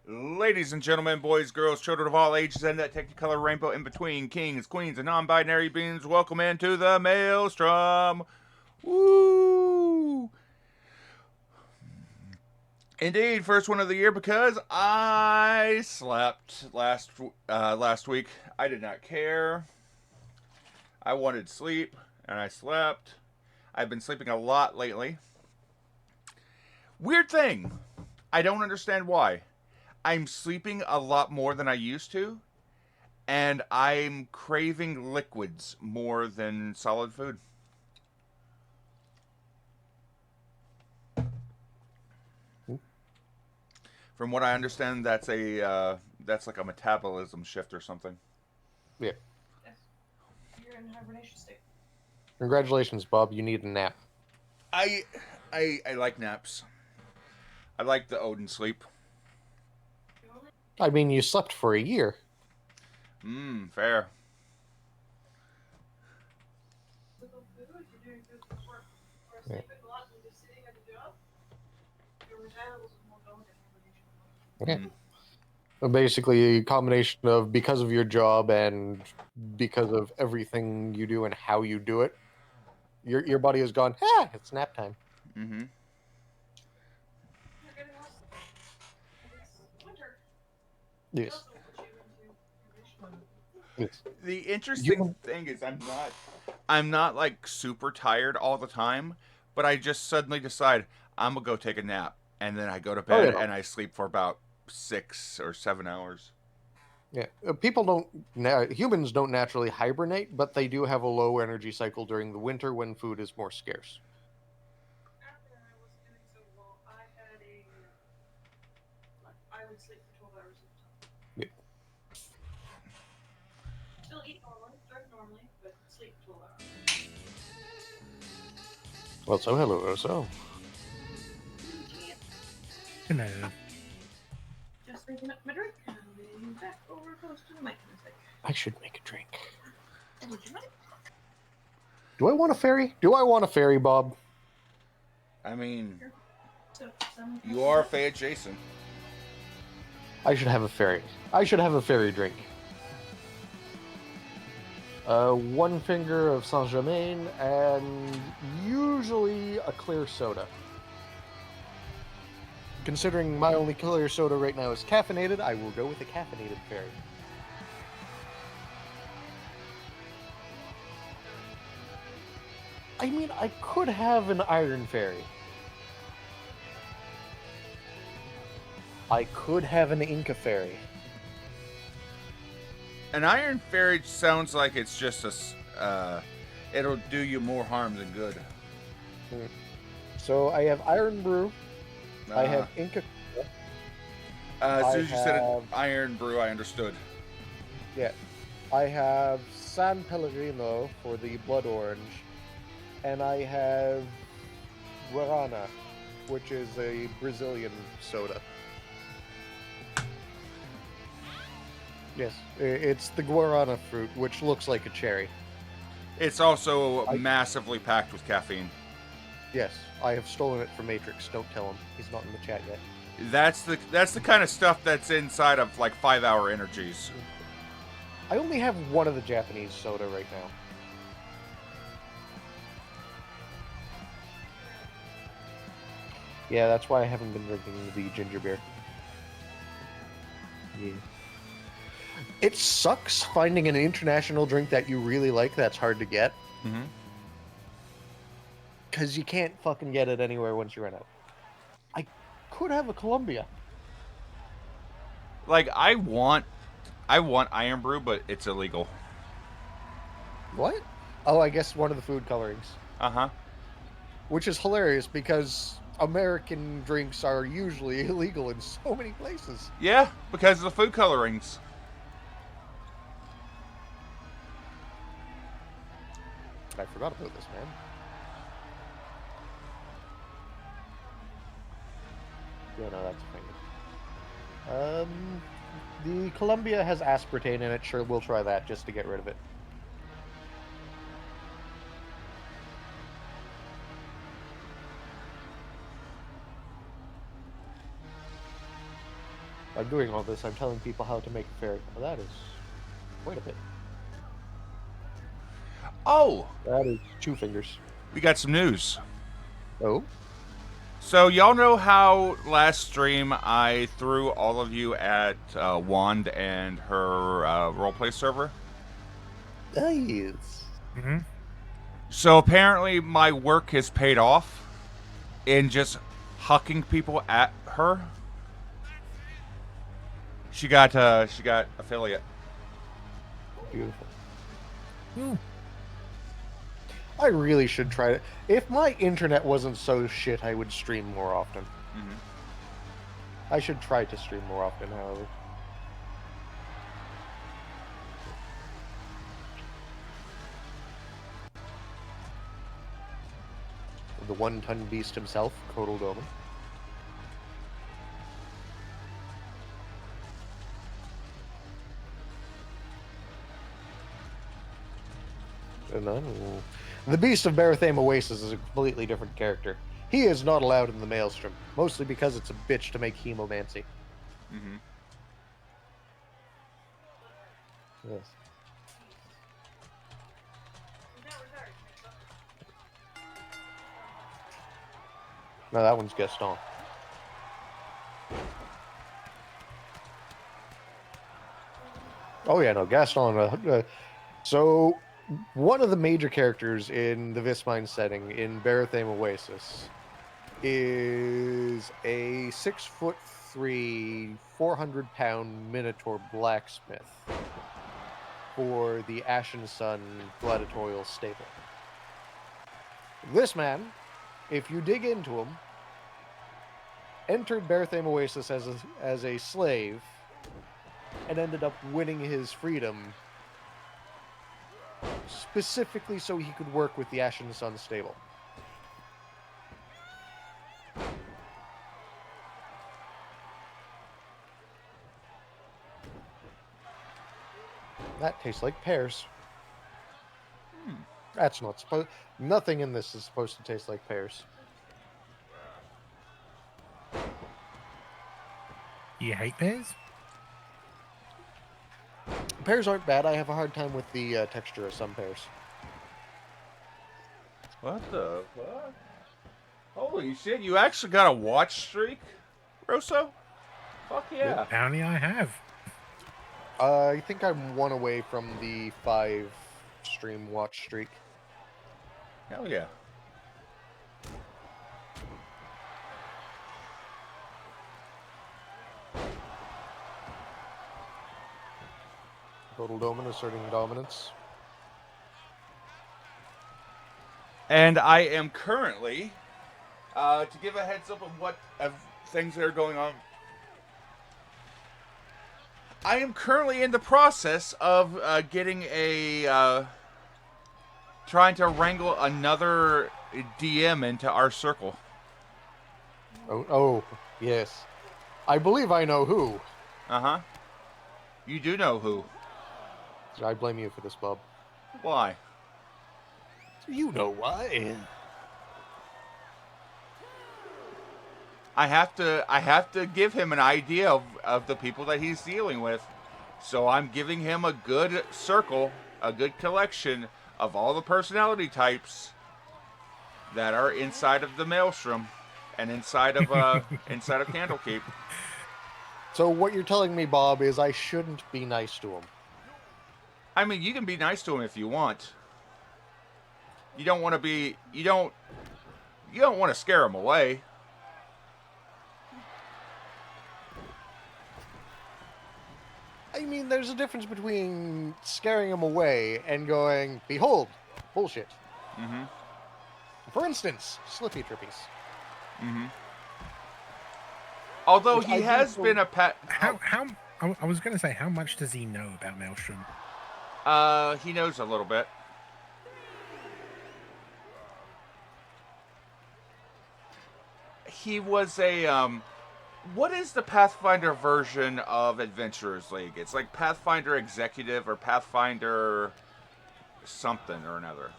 Ladies and gentlemen, boys, girls, children of all ages, and that technicolor rainbow in between, kings, queens, and non-binary beings, welcome into the Maelstrom. Woo! Indeed, first one of the year because I slept last week. I did not care. I wanted sleep, and I slept. I've been sleeping a lot lately. Weird thing. I don't understand why. I'm sleeping a lot more than I used to, and I'm craving liquids more than solid food. From what I understand, that's like a metabolism shift or something. Yeah. Yes. You're in hibernation state. Congratulations, Bob. You need a nap. I like naps. I like the Odin sleep. I mean, you slept for a year. Fair. Yeah. Yeah. Basically, a combination of because of your job and because of everything you do and how you do it, your body has gone, it's nap time. Mm-hmm. Yes. Yes. The interesting thing is I'm not like super tired all the time, but I just suddenly decide I'm gonna go take a nap, and then I go to bed and I sleep for about 6 or 7 hours. Yeah, humans don't naturally hibernate, but they do have a low energy cycle during the winter when food is more scarce. After I was doing so well, I would sleep for 12 hours at a time. Yeah. Still eat normally, drink normally, but sleep 12 hours. Well, so hello, so. Hello. Just making up my drink, and I'll be back over close to the mic in a sec. I should make a drink. Would you like? Do I want a fairy? Do I want a fairy, Bob? I mean, So, you are Faye adjacent. I should have a fairy. I should have a fairy drink. 1 finger of Saint Germain and usually a clear soda. Considering my only clear soda right now is caffeinated, I will go with a caffeinated fairy. I mean, I could have an iron fairy. I could have an Inca fairy. An iron fairy sounds like it's just it'll do you more harm than good. So I have Iron Brew. I have Inca. As soon as you said Iron Brew, I understood. Yeah. I have San Pellegrino for the Blood Orange. And I have guarana, which is a Brazilian soda. Yes, it's the guarana fruit, which looks like a cherry. It's also massively packed with caffeine. Yes, I have stolen it from Matrix. Don't tell him. He's not in the chat yet. That's the kind of stuff that's inside of like 5-hour energies. I only have one of the Japanese soda right now. Yeah, that's why I haven't been drinking the ginger beer. Yeah. It sucks finding an international drink that you really like that's hard to get. Mm-hmm. Because you can't fucking get it anywhere once you run out. I could have a Columbia. Like I want Iron Brew, but it's illegal. What? Oh, I guess one of the food colorings. Uh-huh. Which is hilarious because American drinks are usually illegal in so many places. Yeah, because of the food colorings. I forgot about this, man. Yeah, no, that's a thing. The Columbia has aspartame in it. Sure, we'll try that just to get rid of it. I'm doing all this. I'm telling people how to make a ferret. Well, that is quite a bit. Oh, That is 2 fingers. we got some news. Oh? So y'all know how last stream I threw all of you at Wand and her roleplay server? Yes. Mm-hmm. So apparently my work has paid off in just hucking people at her. She got affiliate. Beautiful. Ooh. I really should try it. If my internet wasn't so shit, I would stream more often. Mm-hmm. I should try to stream more often, however. The one-ton beast himself, Kodal Doman. And then, the Beast of Barathame Oasis is a completely different character. He is not allowed in the Maelstrom, mostly because it's a bitch to make hemomancy. Mm-hmm. Yes. No, that one's Gaston. Oh yeah, no, Gaston. So, one of the major characters in the Vismine setting in Barathame Oasis is a 6'3", 400-pound Minotaur blacksmith for the Ashen Sun gladiatorial stable. This man, if you dig into him, entered Barathame Oasis as a slave and ended up winning his freedom specifically so he could work with the Ashen Sun stable. That tastes like pears. That's not supposed... Nothing in this is supposed to taste like pears. You hate pears? Pears aren't bad. I have a hard time with the texture of some pears. What the fuck? Holy shit, you actually got a watch streak, Rosso? Fuck yeah. Apparently I have. I think I'm 1 away from the 5 stream watch streak. Hell yeah. Total Domin asserting dominance. And I am currently, to give a heads up of things that are going on, I am currently in the process of getting trying to wrangle another DM into our circle. Oh, yes. I believe I know who. Uh-huh. You do know who. I blame you for this, Bob. Why? You know why. I have to give him an idea of the people that he's dealing with. So I'm giving him a good circle, a good collection of all the personality types that are inside of the Maelstrom and inside of Candlekeep. So what you're telling me, Bob, is I shouldn't be nice to him. I mean, you can be nice to him if you want. You don't want to be you don't want to scare him away. I mean, there's a difference between scaring him away and going, behold, bullshit. Mm-hmm. For instance, Slippy Trippies. Mm-hmm. Although Which he I do has feel- been a pet. I was going to say, how much does he know about Maelstrom? He knows a little bit. He was a what is the Pathfinder version of Adventurers League? It's like Pathfinder Executive or Pathfinder something or another.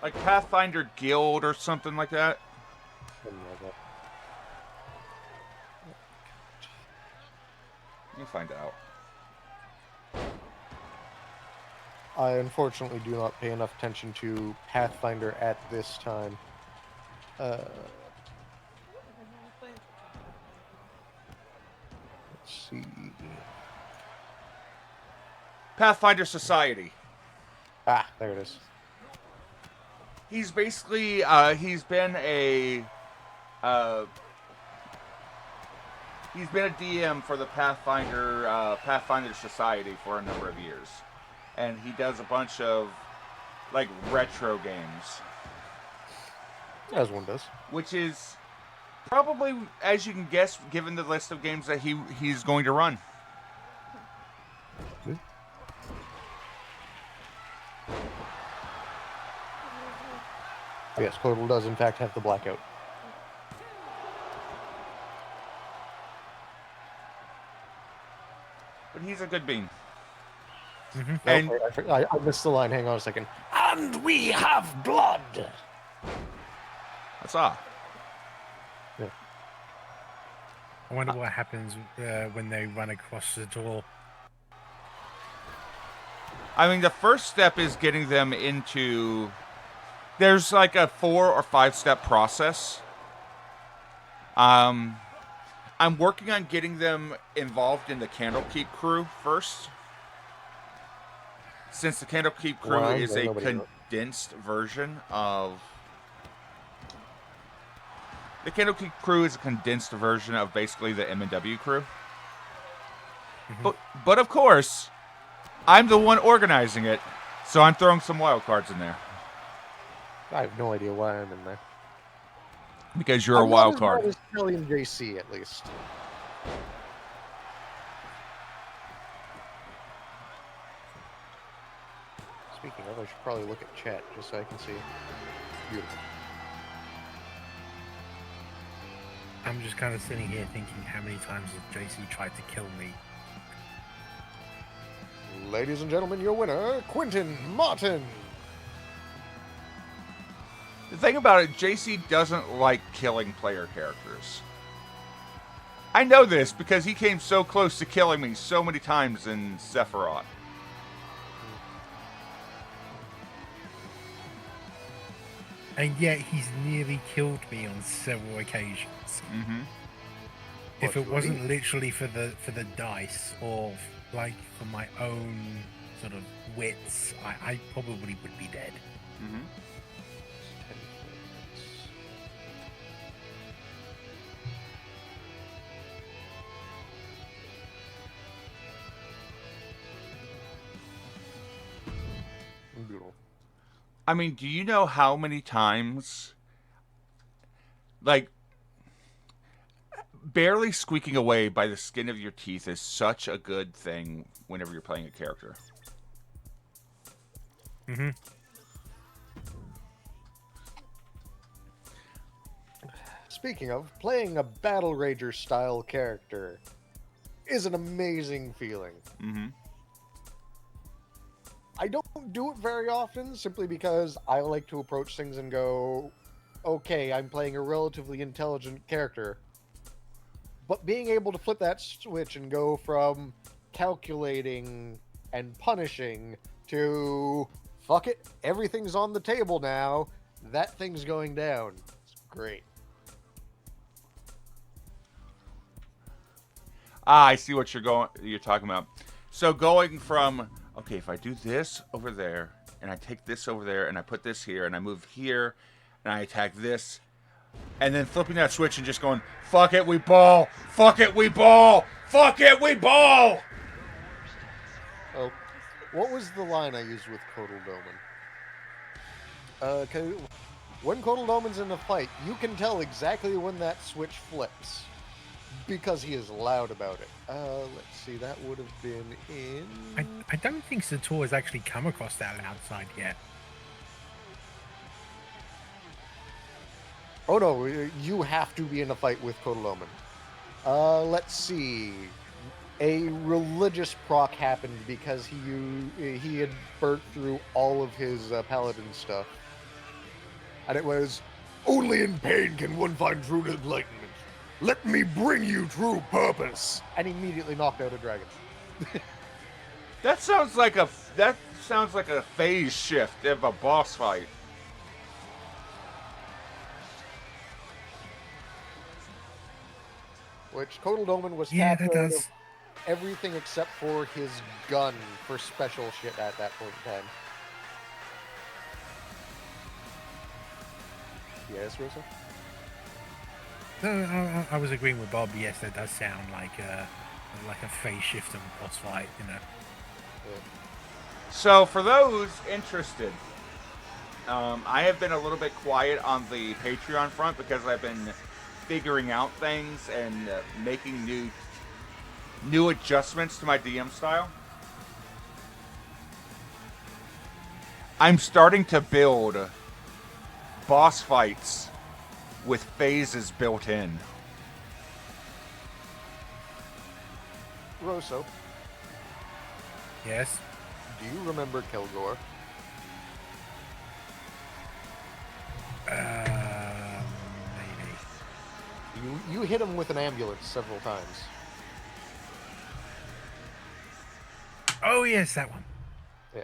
Like Pathfinder Guild or something like that. You'll find out. I unfortunately do not pay enough attention to Pathfinder at this time. Let's see. Pathfinder Society. Ah, there it is. He's basically he's been a DM for the Pathfinder Society for a number of years, and he does a bunch of like retro games, As one does. which is probably, as you can guess, given the list of games that he's going to run. Yes, Codal does in fact have the blackout. But he's a good bean. Mm-hmm. And I missed the line. Hang on a second. And we have blood. that's all. I wonder what happens when they run across the door. I mean, the first step is getting them into. There's like a 4 or 5 step process. I'm working on getting them involved in the Candlekeep crew first. Since the Candlekeep crew Well, is a nobody knows. condensed version of. The Candlekeep crew is a condensed version of basically the M&W crew. Mm-hmm. But of course, I'm the one organizing it, so I'm throwing some wild cards in there. I have no idea why I'm in there. Because you're a I'm wild not card. as bad as Kelly and JC, at least. Speaking of, I should probably look at chat just so I can see. Beautiful. I'm just kind of sitting here thinking, how many times has JC tried to kill me? Ladies and gentlemen, your winner, Quentin Martin. The thing about it, JC doesn't like killing player characters. I know this because he came so close to killing me so many times in Sephiroth. And yet he's nearly killed me on several occasions. Mm-hmm. If it wasn't literally for the dice or like for my own sort of wits, I probably would be dead. Mm-hmm. Beautiful. I mean, do you know how many times, like, barely squeaking away by the skin of your teeth is such a good thing whenever you're playing a character? Mm-hmm. Speaking of, playing a Battle Rager style character is an amazing feeling. Mm-hmm. I don't do it very often simply because I like to approach things and go, okay, I'm playing a relatively intelligent character. But being able to flip that switch and go from calculating and punishing to fuck it, everything's on the table now, that thing's going down. It's great. Ah, I see what you're talking about. So going from, okay, if I do this over there, and I take this over there, and I put this here, and I move here, and I attack this, and then flipping that switch and just going, fuck it, we ball! Fuck it, we ball! Fuck it, we ball! Oh, what was the line I used with Kotal Doman? When Kotal Doman's in a fight, you can tell exactly when that switch flips. Because he is loud about it. Let's see, that would have been in... I don't think Sator has actually come across that loud side yet. Oh no, you have to be in a fight with Kotal Doman. Let's see. A religious proc happened because he had burnt through all of his paladin stuff. And it was, only in pain can one find true enlightenment. Let me bring you true purpose. And immediately knocked out a dragon. That sounds like a phase shift of a boss fight. Which Kotal Doman was Yeah, tapped that out of does. everything except for his gun for special shit at that point in time. Yes, Rosa? No, I was agreeing with Bob. Yes, that does sound like a phase shift of a boss fight, you know. So for those interested, I have been a little bit quiet on the Patreon front because I've been figuring out things and making new adjustments to my DM style. I'm starting to build boss fights with phases built in. Rosso, Yes. do you remember Kilgore? Maybe. You hit him with an ambulance several times. Oh yes, that one. Yeah.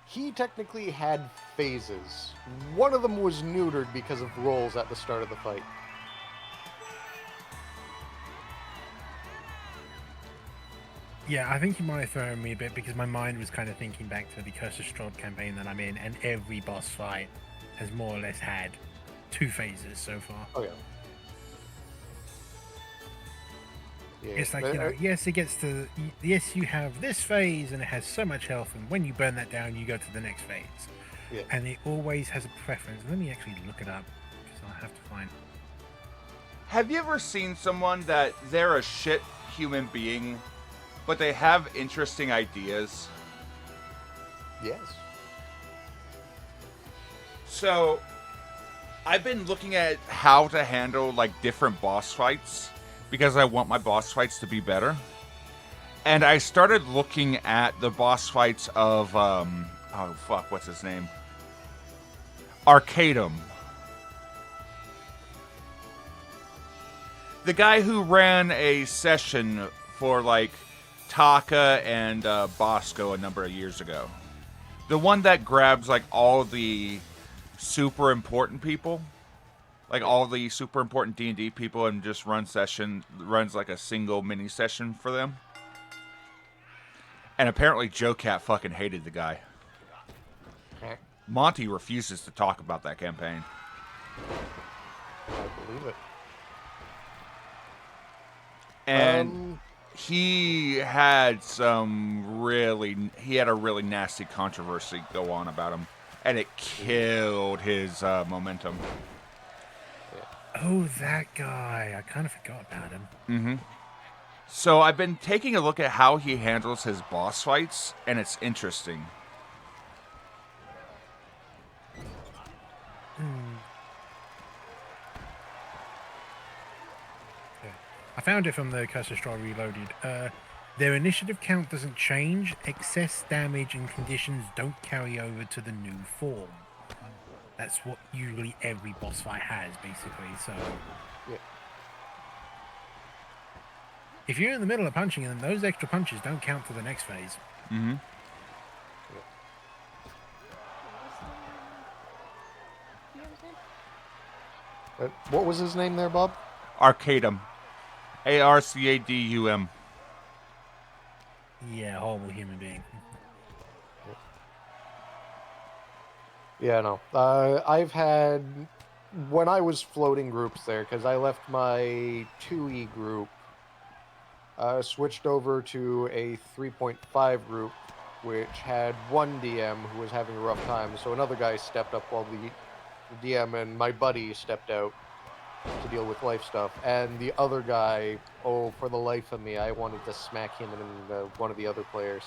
He technically had phases. One of them was neutered because of rolls at the start of the fight. Yeah, I think you might have thrown me a bit because my mind was kind of thinking back to the Curse of Strahd campaign that I'm in, and every boss fight has more or less had 2 phases so far. Oh, yeah. Yeah. It's like, you know, yes, it gets to, yes, you have this phase and it has so much health, and when you burn that down, you go to the next phase. Yeah. And it always has a preference. Let me actually look it up because I'll have to find. Have you ever seen someone that they're a shit human being, but they have interesting ideas? Yes. So, I've been looking at how to handle like different boss fights because I want my boss fights to be better. And I started looking at the boss fights of oh fuck, what's his name? Arcadum. The guy who ran a session for like Taka and Bosco a number of years ago. The one that grabs like all the super important people, like all the super important D&D people, and just runs like a single mini session for them. And apparently Joe Cat fucking hated the guy. Monty refuses to talk about that campaign. I believe it. And he had a really nasty controversy go on about him, and it killed his momentum. Oh, that guy. I kind of forgot about him. Mm-hmm. So I've been taking a look at how he handles his boss fights, and it's interesting. I found it from the Curse of Strahd Reloaded. Their initiative count doesn't change. Excess damage and conditions don't carry over to the new form. That's what usually every boss fight has, basically. So, Yeah. if you're in the middle of punching them, those extra punches don't count to the next phase. Mm-hmm. What was his name there, Bob? Arcadum. Arcadum. Yeah, horrible human being. Yeah, no. I've had, when I was floating groups there, because I left my 2E group, switched over to a 3.5 group, which had one DM who was having a rough time. So another guy stepped up while the DM and my buddy stepped out to deal with life stuff. And the other guy, oh, for the life of me, I wanted to smack him and one of the other players.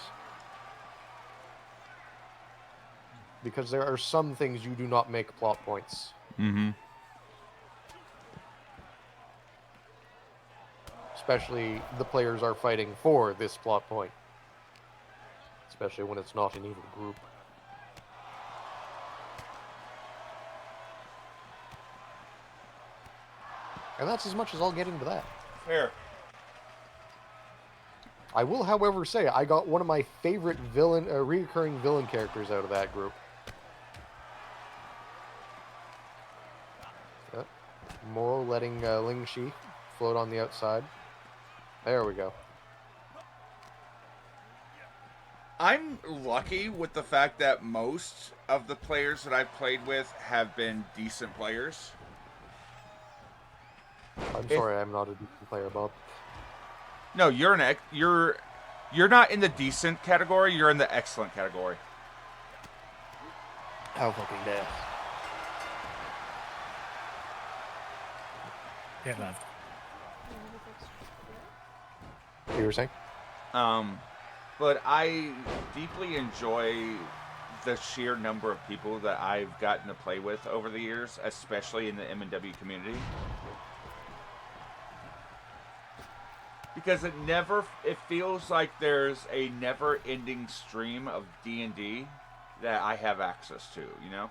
Because there are some things you do not make plot points. Mm-hmm. Especially the players are fighting for this plot point. Especially when it's not an evil group. And that's as much as I'll get into that. Fair. I will, however, say I got one of my favorite recurring villain characters out of that group. Yep. Moro letting Ling Shi float on the outside. There we go. I'm lucky with the fact that most of the players that I've played with have been decent players. I'm sorry, I'm not a decent player, Bob. No, you're not in the decent category. You're in the excellent category. How fucking dare. Get loved. You were saying? But I deeply enjoy the sheer number of people that I've gotten to play with over the years, especially in the M&W community. Because it feels like there's a never-ending stream of D&D that I have access to, you know?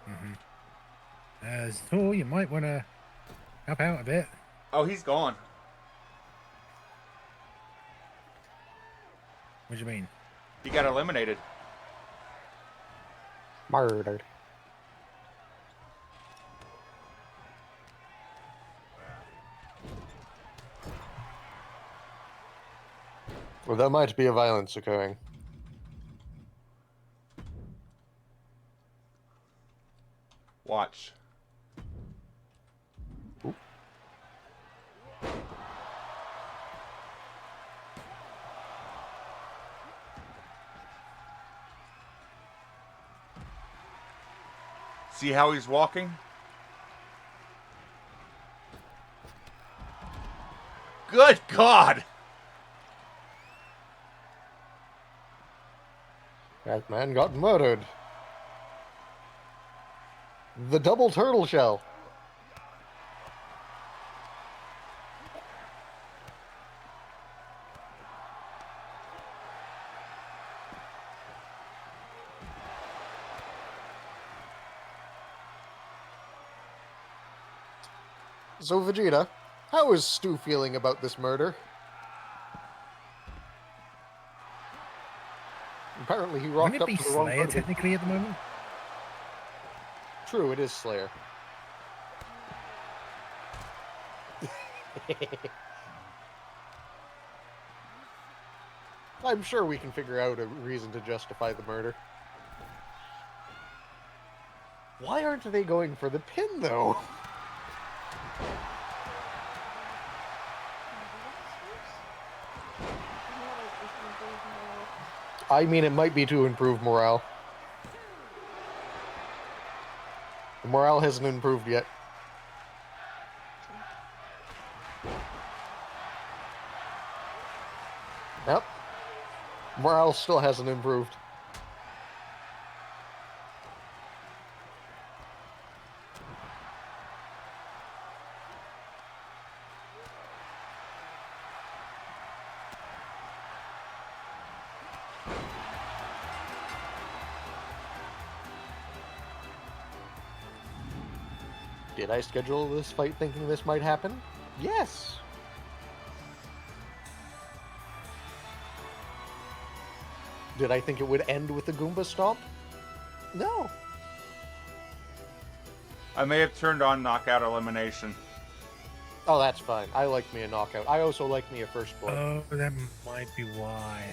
Mm-hmm. So you might want to help out a bit. Oh, he's gone. What do you mean? He got eliminated. Murdered. Well, there might be a violence occurring. Watch. Ooh. See how he's walking? Good God! That man got murdered. The double turtle shell. So, Vegeta, how is Stu feeling about this murder? Apparently he rocked Wouldn't it up be to the wrong Slayer part of the... technically at the moment? True, it is Slayer. I'm sure we can figure out a reason to justify the murder. Why aren't they going for the pin, though? I mean, it might be to improve morale. The morale hasn't improved yet. Yep. Morale still hasn't improved. Did I schedule this fight thinking this might happen? Yes. Did I think it would end with a Goomba Stomp? No. I may have turned on knockout elimination. Oh, that's fine. I like me a knockout. I also like me a first blood. Oh, that might be why.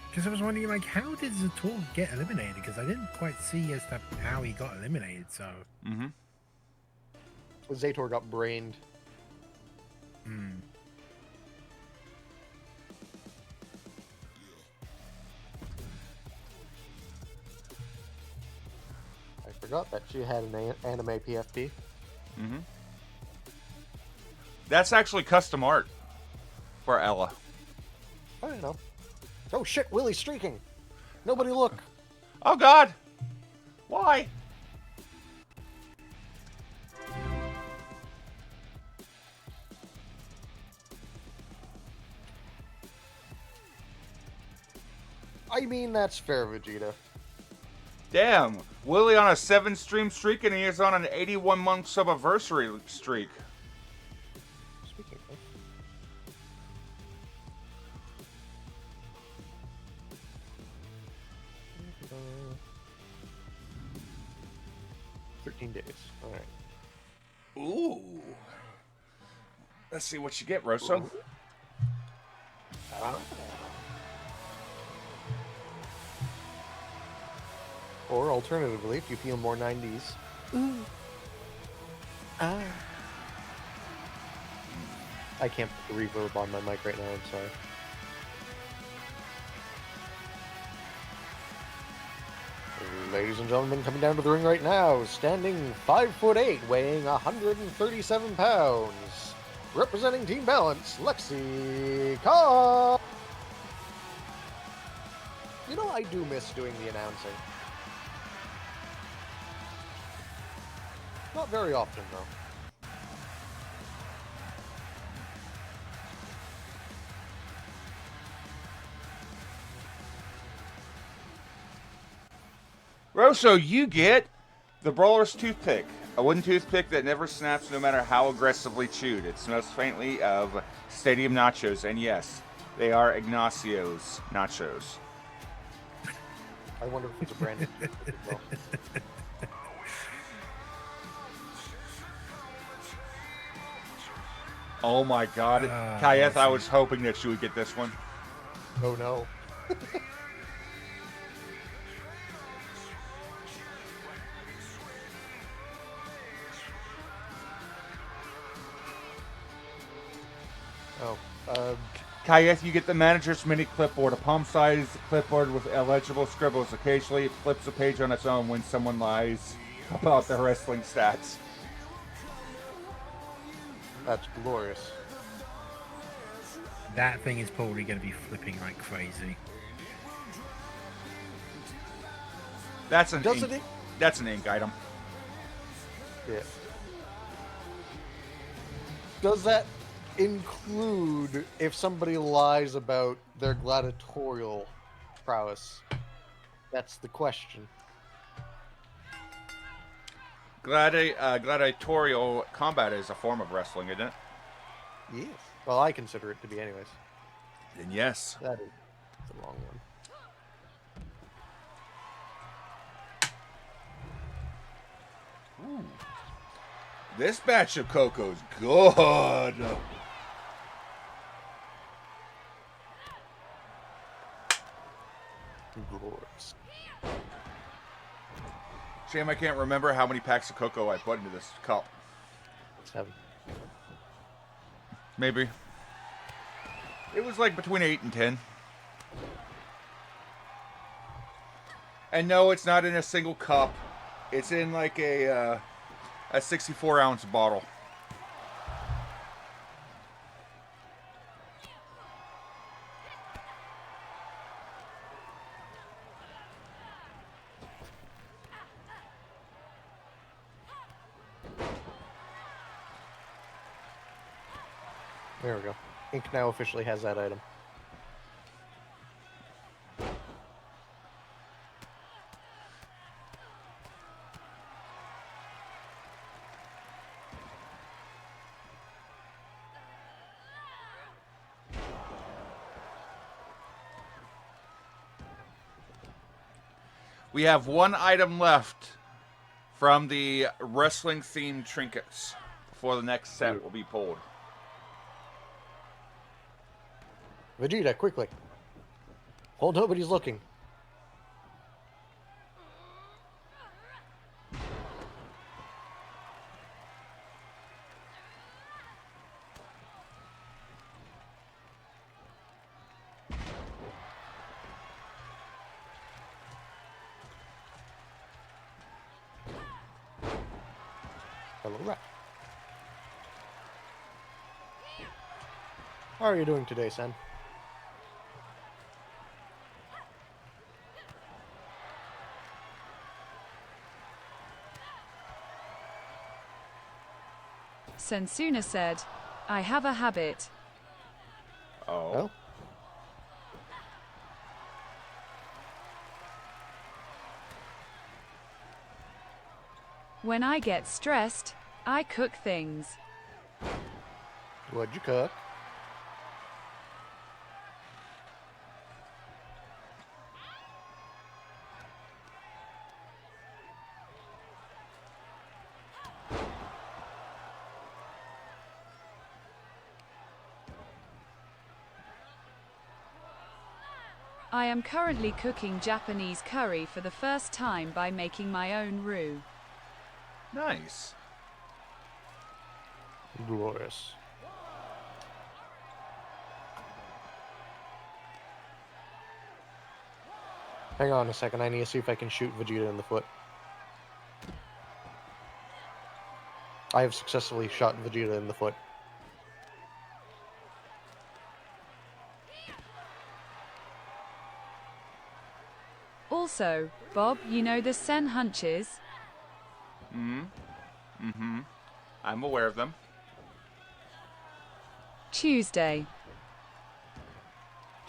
Because I was wondering, like, how did Zator get eliminated? Because I didn't quite see as to how he got eliminated, so... Mm-hmm. Zator got brained. Hmm. I forgot that she had an anime PFP. Mm-hmm. That's actually custom art for Ella. I don't know. Oh shit, Willie's streaking. Nobody look. Oh God! Why? I mean, that's fair, Vegeta. Damn, Willie on a 7-stream streak and he is on an 81-month subiversary streak. Speaking of... 13 days. Alright. Ooh. Let's see what you get, Rosso. Or alternatively, if you feel more 90s. Ooh. Ah. I can't put the reverb on my mic right now, I'm sorry. Ladies and gentlemen, coming down to the ring right now, standing 5'8", weighing 137 pounds, representing Team Balance, Lexi Kong. You know, I do miss doing the announcing. Not very often, though. Rosso, you get the Brawler's Toothpick. A wooden toothpick that never snaps no matter how aggressively chewed. It smells faintly of stadium nachos, and yes, they are Ignacio's nachos. I wonder if it's a brand. Well, Oh my God. Kayeth, I was hoping that you would get this one. oh no. Oh, Kayeth, you get the manager's mini clipboard, a palm-sized clipboard with illegible scribbles. Occasionally, it flips a page on its own when someone lies about their wrestling stats. that's glorious. That thing is probably going to be flipping like crazy. That's an Doesn't ink, it? That's an ink item. Yeah. Does that include if somebody lies about their gladiatorial prowess? That's the question. Gladiatorial combat is a form of wrestling, isn't it? Yes. Well, I consider it to be, anyways. Then yes. That is the wrong one. Ooh. This batch of cocoa's good. Glorious. Shame I can't remember how many packs of cocoa I put into this cup. 7. Maybe. It was like between 8 and 10. And no, it's not in a single cup. It's in like a 64-ounce bottle. There we go. Ink now officially has that item. We have one item left from the wrestling-themed trinkets before the next set will be pulled. Vegeta, quickly. Hold nobody's looking. Hello, Rat. How are you doing today, Sen? Sensuna said, I have a habit. Oh. Well, When I get stressed, I cook things. what'd you cook? I am currently cooking Japanese curry for the first time by making my own roux. Nice. Glorious. Hang on a second, I need to see if I can shoot Vegeta in the foot. I have successfully shot Vegeta in the foot. Also, Bob, you know the Sen hunches? I'm aware of them. Tuesday.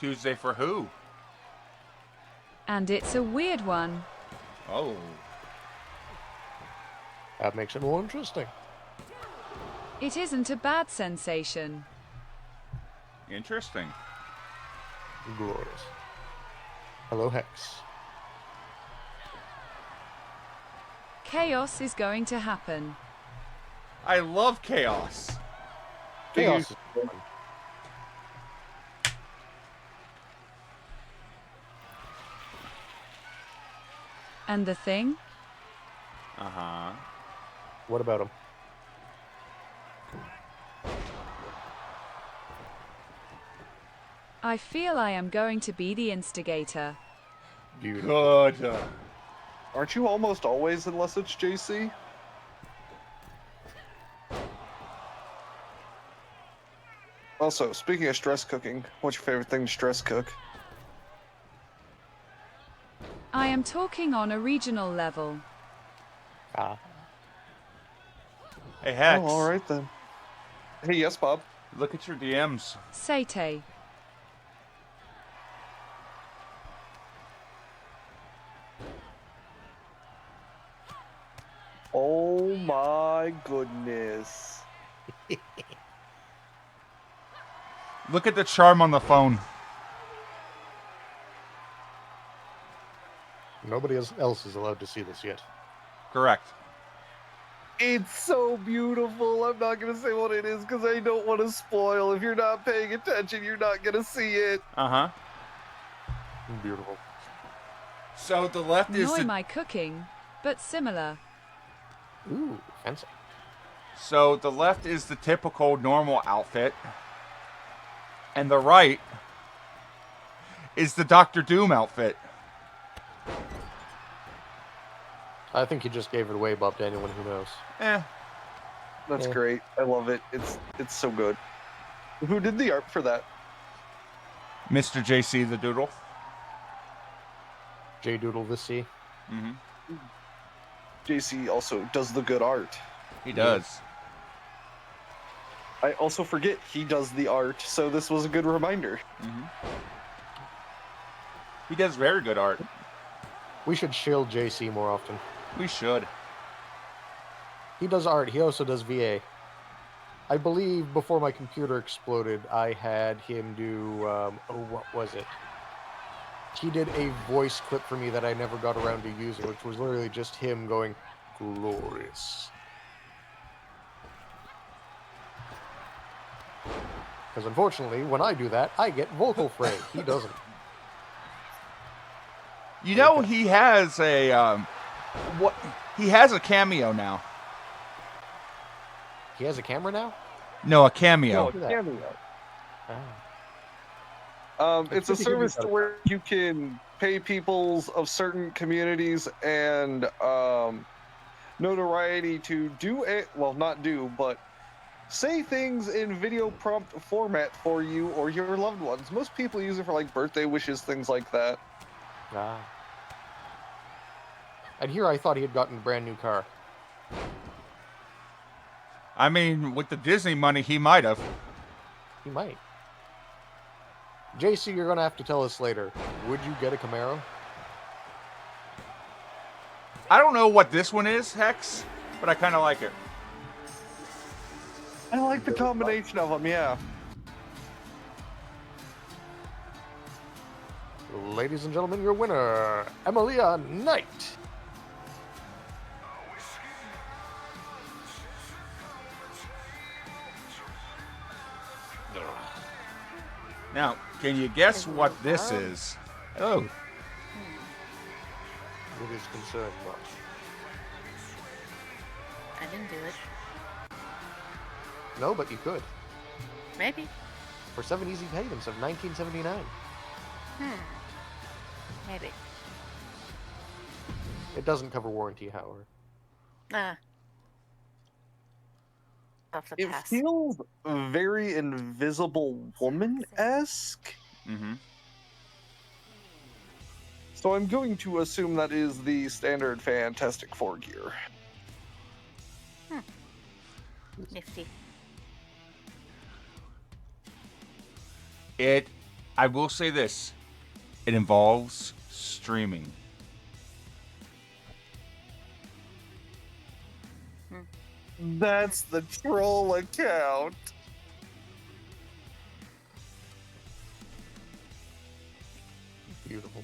Tuesday for who? And it's a weird one. Oh. That makes it more interesting. It isn't a bad sensation. Interesting. Glorious. Hello, Hex. Chaos is going to happen. I love chaos. Chaos is fun. And the thing? Uh-huh. What about him? I feel I am going to be the instigator. Beautiful. Good. Aren't you almost always unless it's JC? Also, speaking of stress cooking, what's your favorite thing to stress cook? I am talking on a regional level. Ah. Hey, Hex. Oh, alright then. Hey, yes, Bob. Look at your DMs. Seite. Oh my goodness. Look at the charm on the phone. Nobody else is allowed to see this yet. Correct. It's so beautiful. I'm not going to say what it is because I don't want to spoil. If you're not paying attention, you're not going to see it. Uh-huh. Beautiful. So the left is Noi the, my cooking, but similar. Ooh, fancy. so the left is the typical normal outfit. And the right is the Doctor Doom outfit. I think you just gave it away, Bob, to anyone who knows. Eh. That's Yeah. great. I love it. It's so good. Who did the art for that? Mr. JC the Doodle. J Doodle the Sea. Mm-hmm. JC also does the good art. He does. I also forget he does the art, so this was a good reminder. Mm-hmm. He does very good art. We should shield JC more often. We should. He does art. He also does VA. I believe before my computer exploded, I had him do, what was it? he did a voice clip for me that I never got around to using, which was literally just him going, glorious. Because unfortunately, when I do that, I get vocal fray. He doesn't. You know, he has a he has a cameo now. He has a camera now? No, a cameo. No, cameo. Ah. It's a good to hear you service got to it. where you can pay peoples of certain communities and notoriety to do it. Well, not do, but say things in video prompt format for you or your loved ones. Most people use it for like birthday wishes, things like that. Ah. And here I thought he had gotten a brand new car. I mean, with the Disney money, he might have. He might. JC, you're going to have to tell us later. Would you get a Camaro? I don't know what this one is, Hex, but I kind of like it. I like the combination of them, yeah. Ladies and gentlemen, your winner, Emilia Knight. Now, can you guess what this is? Oh, It is concerned much. I didn't do it. No, but you could. Maybe. For 7 easy payments of $19.79. Maybe. It doesn't cover warranty, however. Off the It pass. feels very Invisible Woman-esque. mm-hmm. So I'm going to assume that is the standard Fantastic Four gear. Nifty. I will say this. It involves streaming. That's the troll account. Beautiful.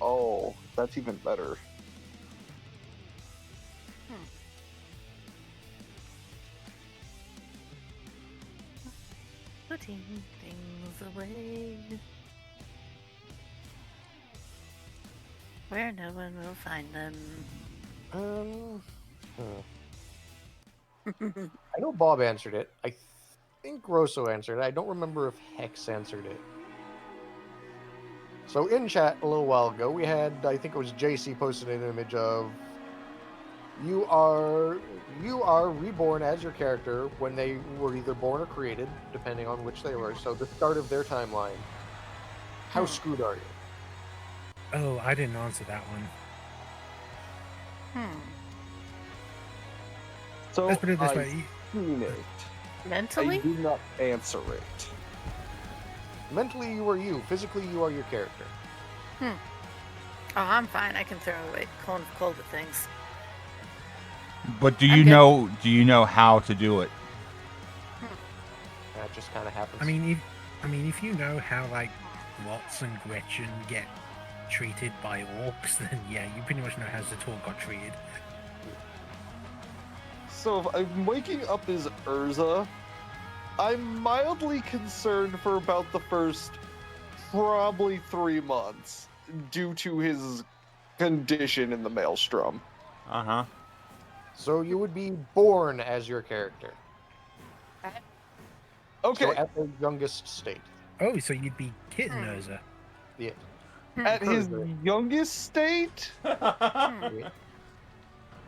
Oh, that's even better. Putting things away where no one will find them. I know Bob answered it. I think Rosso answered it. I don't remember if Hex answered it. So in chat a little while ago, we had, I think it was JC posted an image of you are reborn as your character when they were either born or created, depending on which they were. So the start of their timeline. How screwed are you? Oh, I didn't answer that one. So Let's put it this I way. seen it. I Mentally? did not answer it. Mentally, you are you. Physically, you are your character. Oh, I'm fine. I can throw away cold with things. But do I'm you good. know? Do you know how to do it? That just kind of happens. I mean, if you know how like Watts and Gretchen get treated by orcs, then yeah, you pretty much know how Zator got treated. So if I'm waking up as Urza, I'm mildly concerned for about the first probably 3 months due to his condition in the Maelstrom. Uh-huh. So you would be born as your character. Okay, So at the youngest state. Oh, so you'd be Kitten Urza. Yeah. at his Urza. youngest state, Yeah.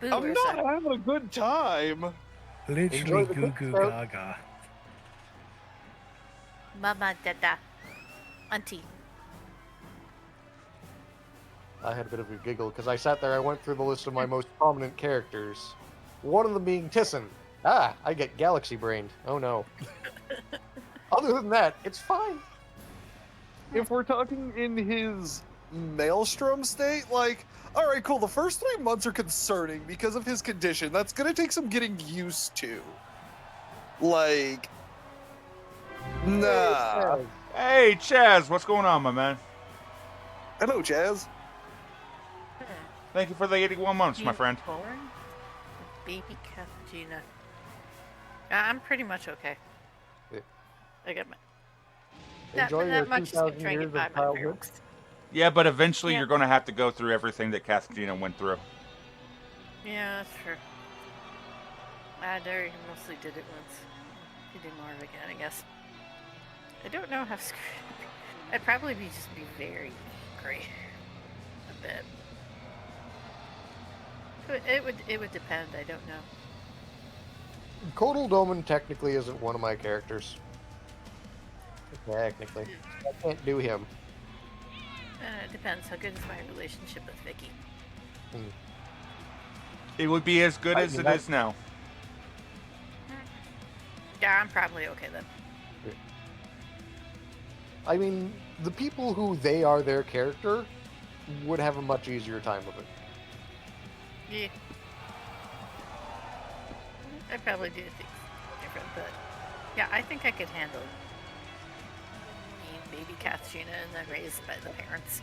I'm not having a good time. Literally Enjoy the goo good goo stuff. gaga. Mama, dada, auntie. I had a bit of a giggle because I sat there, I went through the list of my most prominent characters. One of them being Tissin. Ah, I get galaxy brained. Oh no. Other than that, it's fine. If we're talking in his Maelstrom state, like, All right, cool. The first 3 months are concerning because of his condition. That's gonna take some getting used to. Like, nah. Hey, Chaz, what's going on, my man? Hello, Jazz. Thank you for the 81 months, my friend. Born? Baby Cathagina. I'm pretty much okay. Yeah. I got my. Enjoy your that much is gonna 2,000 try and years get by of my childhood. parents. Yeah, but eventually Yeah. you're going to have to go through everything that Kathleen went through. Yeah, that's true. Derry mostly did it once. He did more of it again, I guess. I don't know how screwed I'd probably just be very angry. A bit. It would depend, I don't know. Kotal Doman technically isn't one of my characters. Technically. I can't do him. It depends. How good is my relationship with Vicky? It would be as good I as mean, it that- is now. Yeah, I'm probably okay then. I mean, the people who they are their character would have a much easier time with it. Yeah. I'd probably do things different, but yeah, I think I could handle being baby Kathagina and then raised by the parents.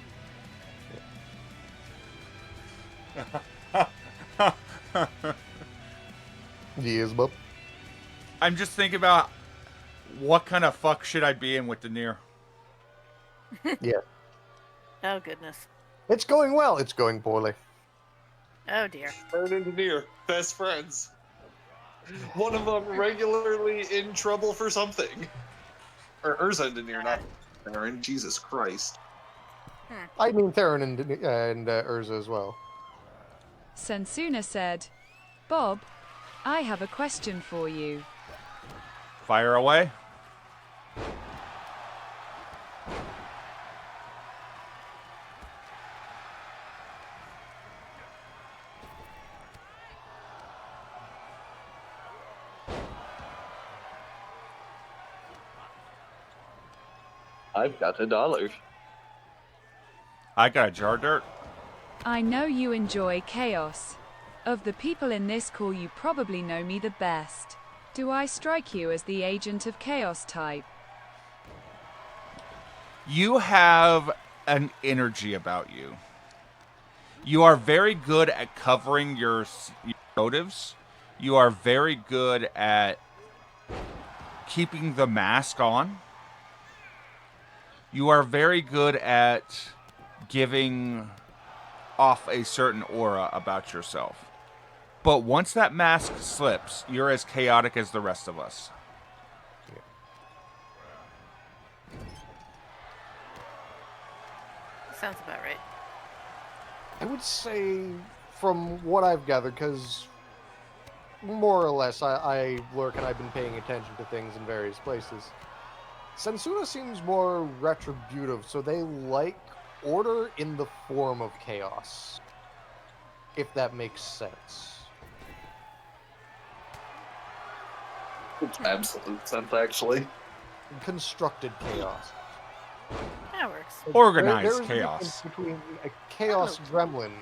Yes, Bob. I'm just thinking about what kind of fuck shit I'd be in with Daenerys. Yeah. Oh goodness. It's going well. It's going poorly. Oh dear. Aaron and Daenerys, best friends. One of them regularly in trouble for something. Or Urza and Daenerys, not Aaron. Jesus Christ. I mean, Theron and Urza as well. Sensuna said, Bob, I have a question for you. Fire away. I've got $1. I got a jar of dirt. I know you enjoy chaos. Of the people in this call, you probably know me the best. Do I strike you as the agent of chaos type? You have an energy about you. You are very good at covering your motives. You are very good at keeping the mask on. You are very good at giving off a certain aura about yourself. But once that mask slips, you're as chaotic as the rest of us. Sounds about right. I would say, from what I've gathered, because more or less I lurk and I've been paying attention to things in various places. Sensuna seems more retributive, so they like order in the form of chaos. If that makes sense. It's absolute sense, actually. Constructed chaos. That works. Organized There's a chaos. difference between a chaos gremlin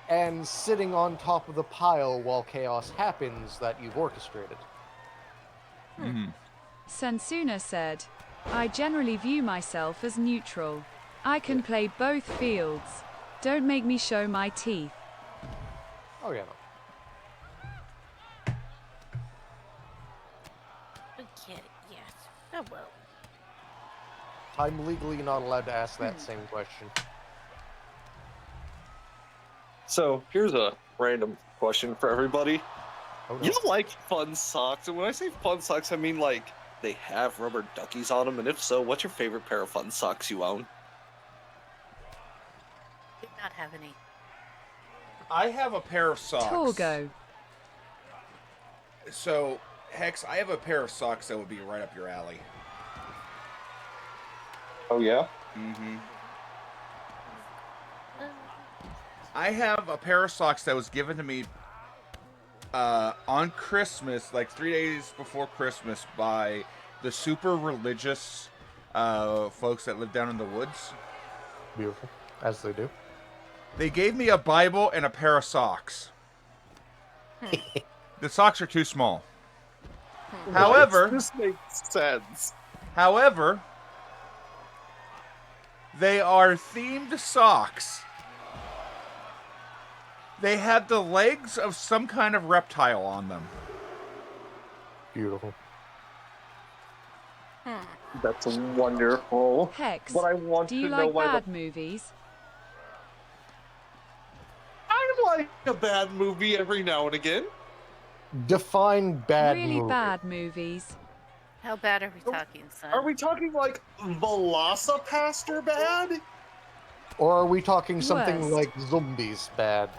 and sitting on top of the pile while chaos happens that you've orchestrated. Sensuna said, I generally view myself as neutral. I can play both fields. Don't make me show my teeth. Oh yeah, no. Okay, yes. Oh well. I'm legally not allowed to ask that same question. So, here's a random question for everybody. Oh no. You like fun socks? And when I say fun socks, I mean like they have rubber duckies on them. And if so, what's your favorite pair of fun socks you own? Did not have any. I have a pair of socks. Torgo. So, Hex, I have a pair of socks that would be right up your alley. Oh yeah. Mm-hmm. I have a pair of socks that was given to me on Christmas, like 3 days before Christmas, by the super religious folks that live down in the woods. Beautiful. As they do. They gave me a Bible and a pair of socks. The socks are too small. However, this makes sense. However, they are themed socks. They have the legs of some kind of reptile on them. Beautiful. That's wonderful. Hex, But I want do you to know like why bad movies? I like a bad movie every now and again. Define bad Really movie. bad movies. How bad are we talking, son? Are we talking like Velocipaster bad? Or are we talking something Worst. like zombies bad?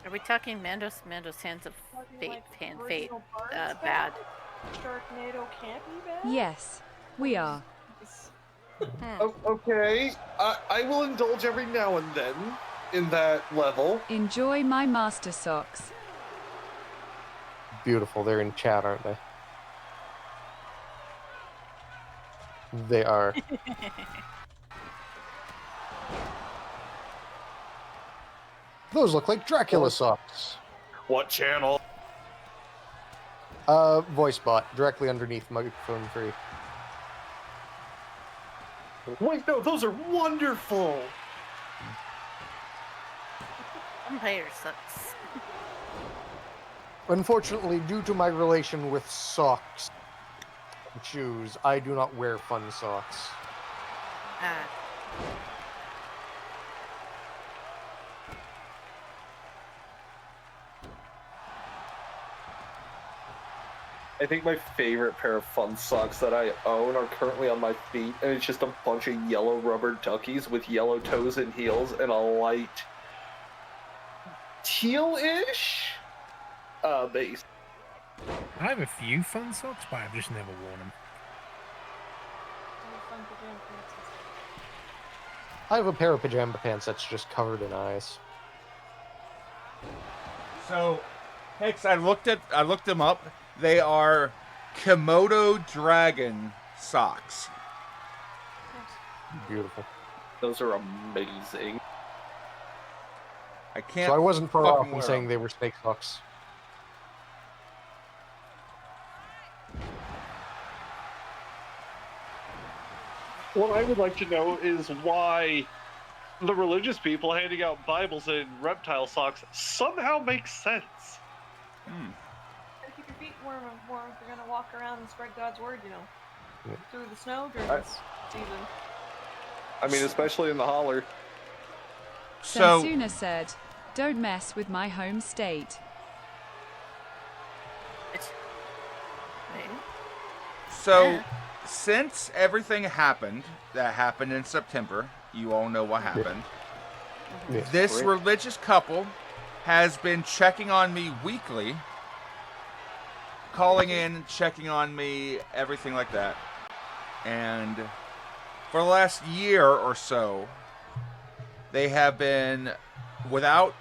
Are we talking Mando's Hands of Fate, Fate original parts bad? Sharknado can't be bad? Yes, we are. Okay, I will indulge every now and then in that level. Enjoy my master socks. Beautiful. They're in chat, aren't they? They are. Those look like Dracula socks. What channel? Voice bot, directly underneath microphone 3. Wait, no, those are wonderful. Vampire sucks. Unfortunately, due to my relation with socks and shoes, I do not wear fun socks. Ah. I think my favorite pair of fun socks that I own are currently on my feet, and it's just a bunch of yellow rubber duckies with yellow toes and heels and a light teal-ish base. I have a few fun socks, but I've just never worn them. I have a pair of pajama pants that's just covered in eyes. So, Hex, I looked them up. They are Komodo dragon socks. Beautiful. Those are amazing. I can't. So I wasn't far fucking off in wear saying them. they were snake socks. What I would like to know is why the religious people handing out Bibles in reptile socks somehow makes sense. Gotta keep your feet warm if you're gonna walk around and spread God's word, you know. Yeah. Through the snow during this season. I mean, especially in the holler. So, Sensuna said, "Don't mess with my home state." Wait. so since everything happened that happened in September, you all know what happened. Yeah. This Correct. religious couple has been checking on me weekly, calling in, checking on me, everything like that. And for the last year or so, they have been, without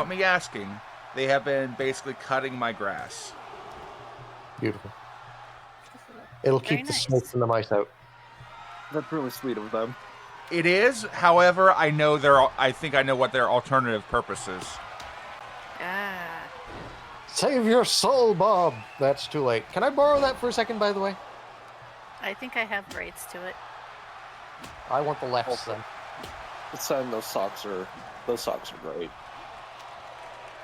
me asking, they have been basically cutting my grass. Beautiful. It'll Very keep the nice. snakes and the mice out. That's really sweet of them. It is, however, I think I know what their alternative purpose is. Ah. Save your soul, Bob! That's too late. Can I borrow that for a second, by the way? I think I have rights to it. I want the lefts then. Son, those socks are great.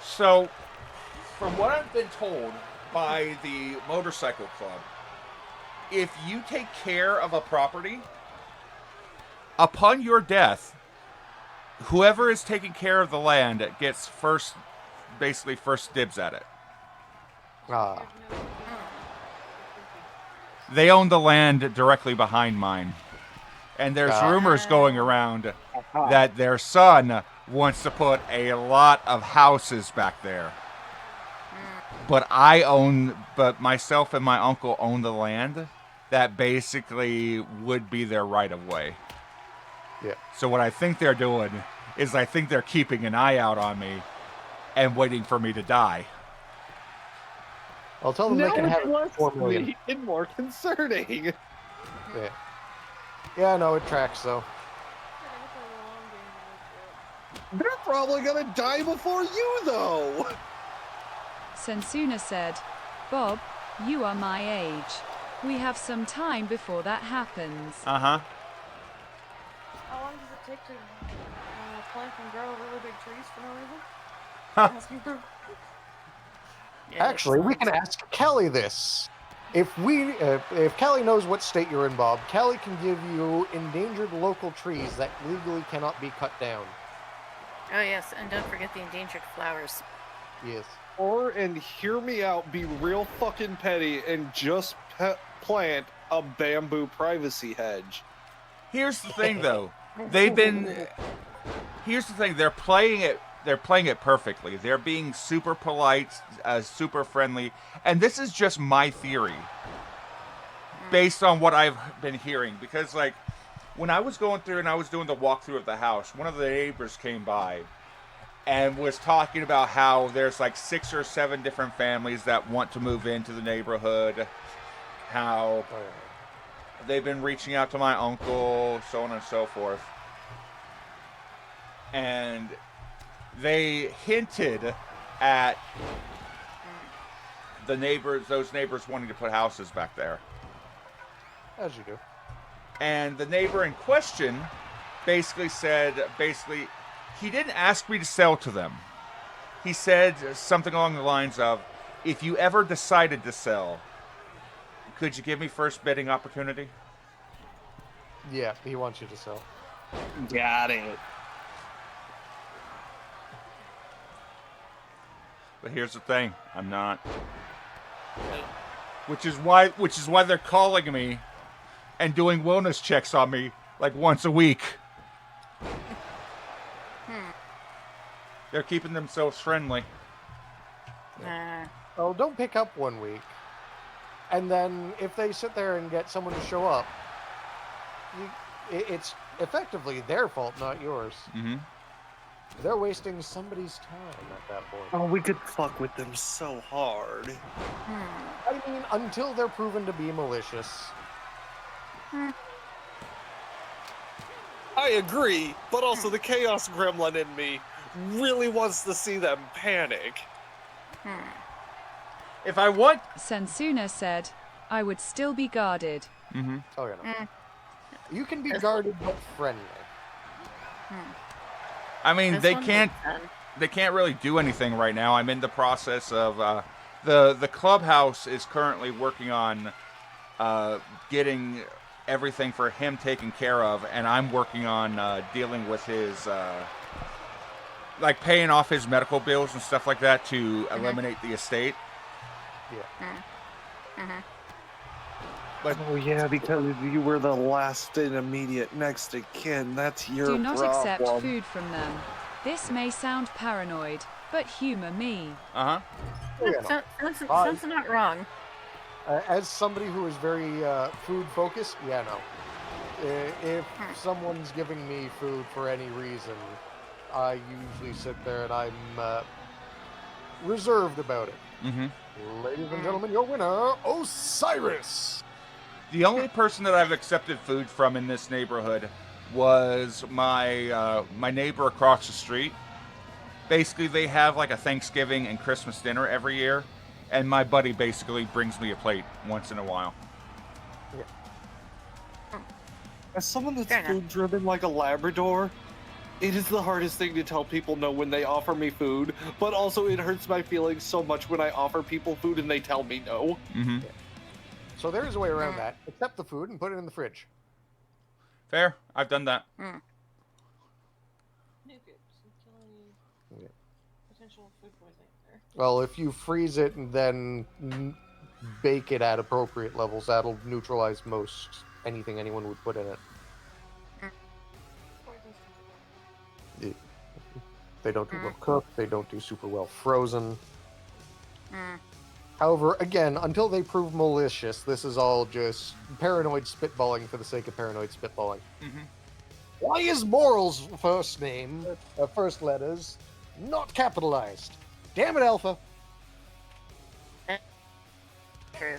So, from what I've been told by the motorcycle club, if you take care of a property, upon your death, whoever is taking care of the land gets basically first dibs at it. Ah, They own the land directly behind mine. And there's Ah. rumors going around that their son wants to put a lot of houses back there. But myself and my uncle own the land that basically would be their right of way. yeah. So what I think they're doing is I think they're keeping an eye out on me and waiting for me to die. I'll tell them they can have it for 4 million. and more concerning. Yeah. Yeah, no, it tracks though. probably gonna die before you, though. Sensuna said, Bob, you are my age. We have some time before that happens. Uh-huh. How long does it take to plant and grow really big trees for no reason? Huh. Asking for- Yeah, Actually, we can excellent. ask Kelly this. If Kelly knows what state you're in, Bob, Kelly can give you endangered local trees that legally cannot be cut down. Oh yes, and don't forget the endangered flowers. Yes. Or, and hear me out, be real fucking petty and just plant a bamboo privacy hedge. Here's the thing, though. Here's the thing. They're playing it perfectly. They're being super polite, super friendly, and this is just my theory, based on what I've been hearing. Because, like, when I was going through and I was doing the walkthrough of the house, one of the neighbors came by and was talking about how there's like 6 or 7 different families that want to move into the neighborhood. How they've been reaching out to my uncle, so on and so forth. And they hinted at those neighbors wanting to put houses back there. As you do. And the neighbor in question basically said, he didn't ask me to sell to them. He said something along the lines of, if you ever decided to sell, could you give me first bidding opportunity? Yeah, he wants you to sell. Got it. But here's the thing, I'm not. Which is why they're calling me and doing wellness checks on me like once a week. They're keeping themselves friendly. Oh, don't pick up 1 week. And then if they sit there and get someone to show up, it's effectively their fault, not yours. Mm-hmm. They're wasting somebody's time at that point. Oh, we could fuck with them so hard. I mean, until they're proven to be malicious. I agree, but also the chaos gremlin in me really wants to see them panic. If I want... Sensuna said, I would still be guarded. Mm-hmm. Oh, yeah, no. You can be guarded but friendly. I mean, This they one can't... looks fun. They can't really do anything right now. I'm in the process of... the clubhouse is currently working on getting everything for him taken care of, and I'm working on dealing with his... like paying off his medical bills and stuff like that to eliminate the estate. Yeah. But Oh yeah, because you were the last and immediate next of kin. That's your Do not problem. accept food from them. This may sound paranoid, but humor me. uh-huh. Oh, yeah, no. Sounds not wrong. As somebody who is very food focused, yeah, no. If someone's giving me food for any reason, I usually sit there and I'm reserved about it. Mm-hmm. Ladies and gentlemen, your winner, Osiris. The only person that I've accepted food from in this neighborhood was my my neighbor across the street. Basically, they have like a Thanksgiving and Christmas dinner every year, and my buddy basically brings me a plate once in a while. As someone that's Fair enough. food driven like a Labrador, it is the hardest thing to tell people no when they offer me food, but also it hurts my feelings so much when I offer people food and they tell me no. Mm-hmm. So there is a way around that. Accept the food and put it in the fridge. Fair. I've done that. No good. So killing Yeah. potential food poisoning there. Well, if you freeze it and then bake it at appropriate levels, that'll neutralize most anything anyone would put in it. They don't do well cooked. They don't do super well frozen. However, again, until they prove malicious, this is all just paranoid spitballing for the sake of paranoid spitballing. Mm-hmm. Why is Moral's first name, first letters, not capitalized? Damn it, Alpha. True.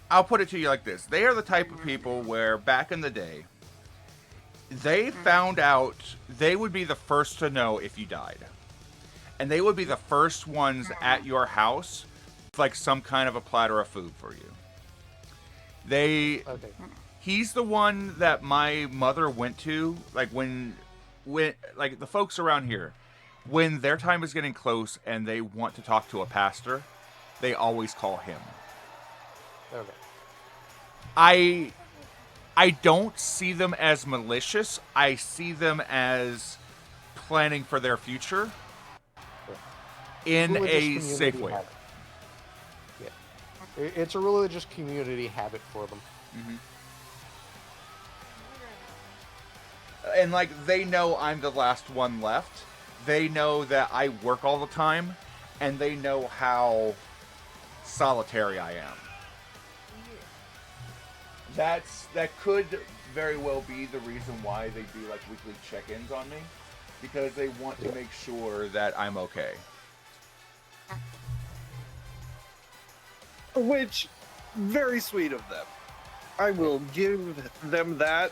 I'll put it to you like this. They are the type of people where back in the day, they found out they would be the first to know if you died. And they would be the first ones at your house with like some kind of a platter of food for you. Okay. He's the one that my mother went to, like when like the folks around here, when their time is getting close and they want to talk to a pastor, they always call him. Okay. I don't see them as malicious. I see them as planning for their future in Religious a safe community way. habit. Yeah. It's a religious community habit for them. And like they know I'm the last one left. They know that I work all the time, and they know how solitary I am. That could very well be the reason why they do like weekly check-ins on me, because they want to make sure that I'm okay. Which, very sweet of them. I will give them that.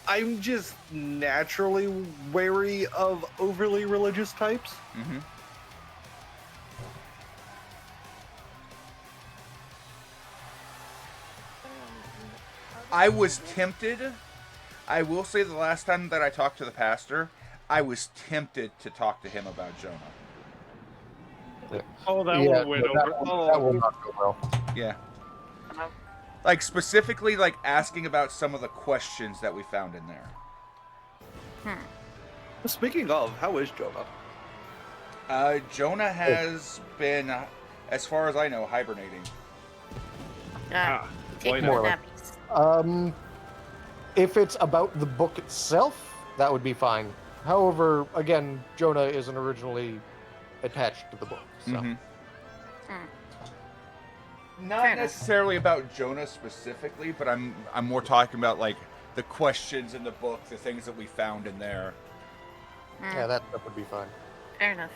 I'm just naturally wary of overly religious types. Mm-hmm. I was tempted. I will say the last time that I talked to the pastor, I was tempted to talk to him about Jonah. Oh, that Yeah, one went that over. that will not go well. Yeah. Like specifically like asking about some of the questions that we found in there. Speaking of, how is Jonah? Jonah has been, as far as I know, hibernating. Take More more like- nappies. If it's about the book itself, that would be fine. However, again, Jonah isn't originally attached to the book, so. Mm-hmm. Fair Not enough. necessarily about Jonah specifically, but I'm more talking about like the questions in the book, the things that we found in there. Yeah, that stuff would be fine. Fair enough.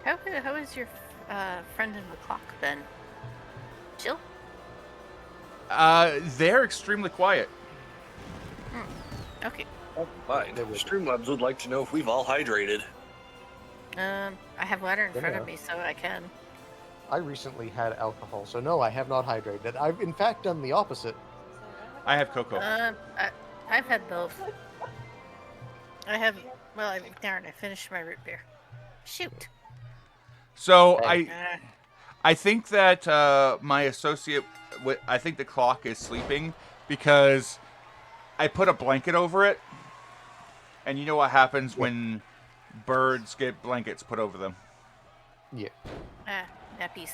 How is your friend in the clock then? Chill? They're extremely quiet. Okay. Oh, fine. They would. Streamlabs would like to know if we've all hydrated. I have water in front Yeah. of me, so I can. I recently had alcohol, so no, I have not hydrated. I've in fact done the opposite. I have cocoa. I've had both. Darn, I finished my root beer. Shoot. So Uh, I think that my associate, I think the clock is sleeping because I put a blanket over it, and you know what happens when birds get blankets put over them. Yeah. Nappies.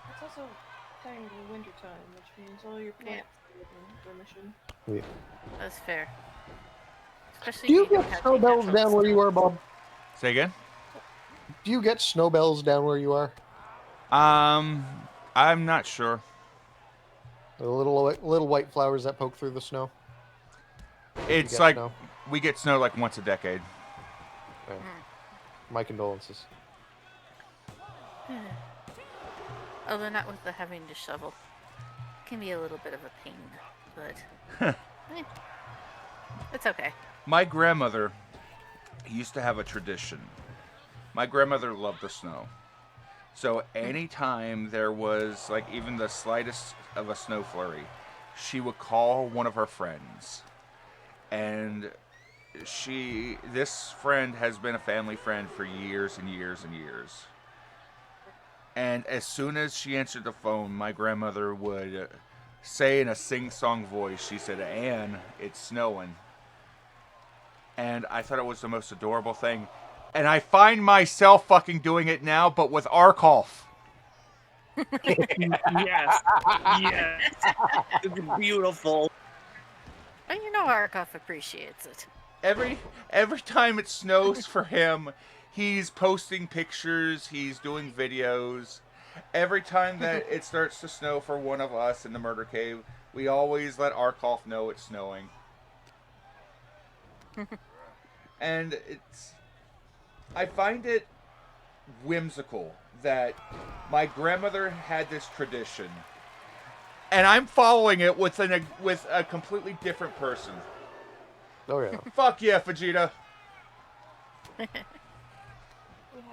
It's also technically winter time, which means all your plants are in remission. That's fair. Especially Do you if don't get have snow any bells natural down where you snow. are, Bob? Say again? Do you get snow bells down where you are? I'm not sure. The little white flowers that poke through the snow. It's get like snow? we get snow like once a decade. Yeah. My condolences. Although not with the having to shovel. Can be a little bit of a pain, but it's okay. My grandmother used to have a tradition. My grandmother loved the snow. So anytime there was like even the slightest of a snow flurry, she would call one of her friends. And this friend has been a family friend for years and years and years. And as soon as she answered the phone, my grandmother would say in a sing-song voice, she said, "Ann, it's snowing." And I thought it was the most adorable thing. And I find myself fucking doing it now, but with Arkolf. Yes. Yes. It's beautiful. But you know Arkov appreciates it. Every time it snows for him, he's posting pictures, he's doing videos. Every time that it starts to snow for one of us in the murder cave, we always let Arkolf know it's snowing. And I find it whimsical that my grandmother had this tradition, and I'm following it with a completely different person. Oh yeah. Fuck yeah, Vegeta. We have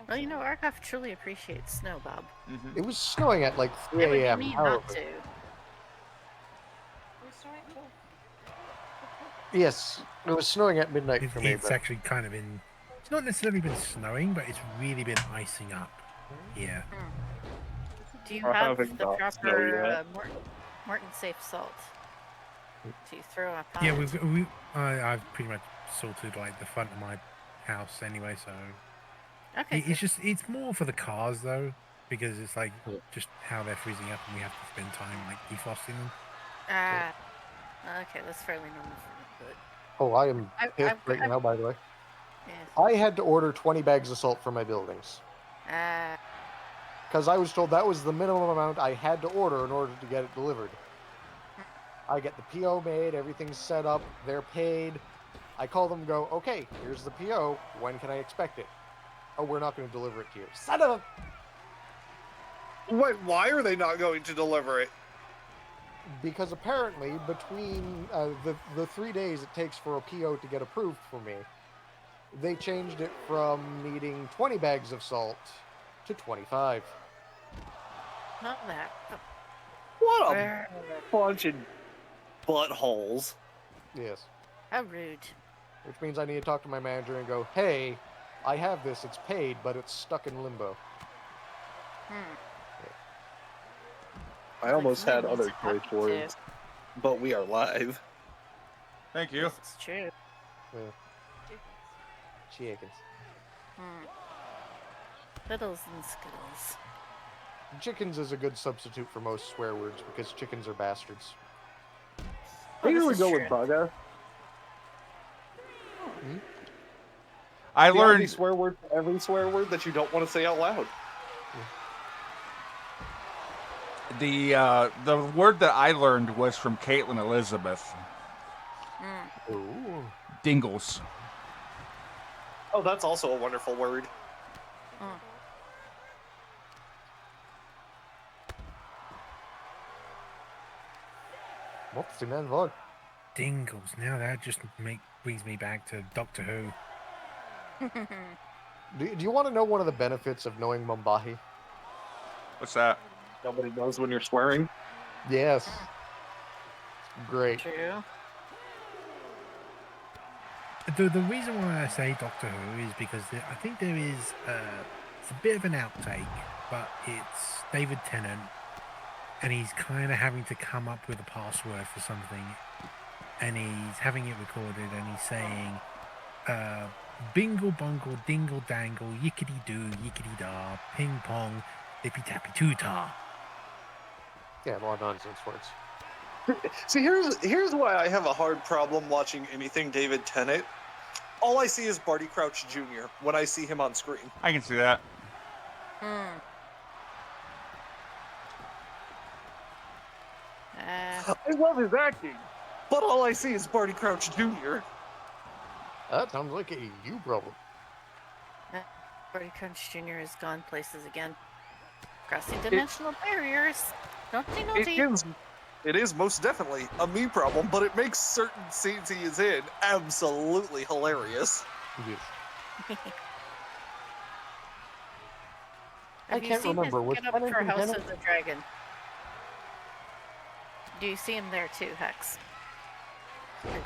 Well, you some- know, Arkoff truly appreciates snow, Bob. Mm-hmm. It was snowing at like 3 Yeah, what do you a.m. mean However, not to? we're starting to- yes, it was snowing at midnight for me. It's But actually kind of been. It's not necessarily been snowing, but it's really been icing up. Yeah. Do you Or have having the not proper snow yet. Morton safe salt to throw up on Yeah, it? I've pretty much sorted like the front of my house anyway, so Okay, it's more for the cars though, because it's like just how they're freezing up and we have to spend time like defrosting them. Okay, that's fairly normal for me, but oh, I am pissed right I've- now. By the way, yeah. I had to order 20 bags of salt for my buildings because I was told that was the minimum amount I had to order in order to get it delivered. I get the PO made, everything's set up, they're paid. I call them and go, okay, here's the PO. When can I expect it? Oh, we're not going to deliver it to you. Son of a... Wait, why are they not going to deliver it? Because apparently, between the 3 days it takes for a PO to get approved for me, they changed it from needing 20 bags of salt to 25. Not that. What a Where- bunch of buttholes. Yes. How rude. Which means I need to talk to my manager and go, hey, I have this, it's paid, but it's stuck in limbo. I almost Like, had someone other needs to choice talk to. words, but we are live. Thank you. This is true. Chickens. Fiddles and skittles. Chickens is a good substitute for most swear words because chickens are bastards. Maybe this we is go true. with bugger. I The only learned swear word for every swear word that you don't want to say out loud. the word that I learned was from Caitlin Elizabeth. Ooh. Dingles. Oh, that's also a wonderful word. What's the man for? Dingles. Now that just brings me back to Doctor Who. Do you want to know one of the benefits of knowing Mumbai? What's that? Nobody knows when you're swearing. Yes. Great. True. The reason why I say Doctor Who is because I think there is it's a bit of an outtake, but it's David Tennant, and he's kind of having to come up with a password for something, and he's having it recorded, and he's saying, bingle bongle dingle dangle yickety doo yickety da ping pong lippy tappy too ta. Yeah, a lot of nonsense words. See, here's why I have a hard problem watching anything David Tennant. All I see is Barty Crouch Jr. when I see him on screen. I can see that. I love his acting, but all I see is Barty Crouch Jr. That sounds like a you problem. Barty Crouch Jr. has gone places again. Crossing dimensional barriers. Naughty, naughty. It is most definitely a me problem, but it makes certain scenes he is in absolutely hilarious. Yes. I Have you can't seen remember. his Was get up Tennant for in House Tennant? of the Dragon? Do you see him there too, Hex?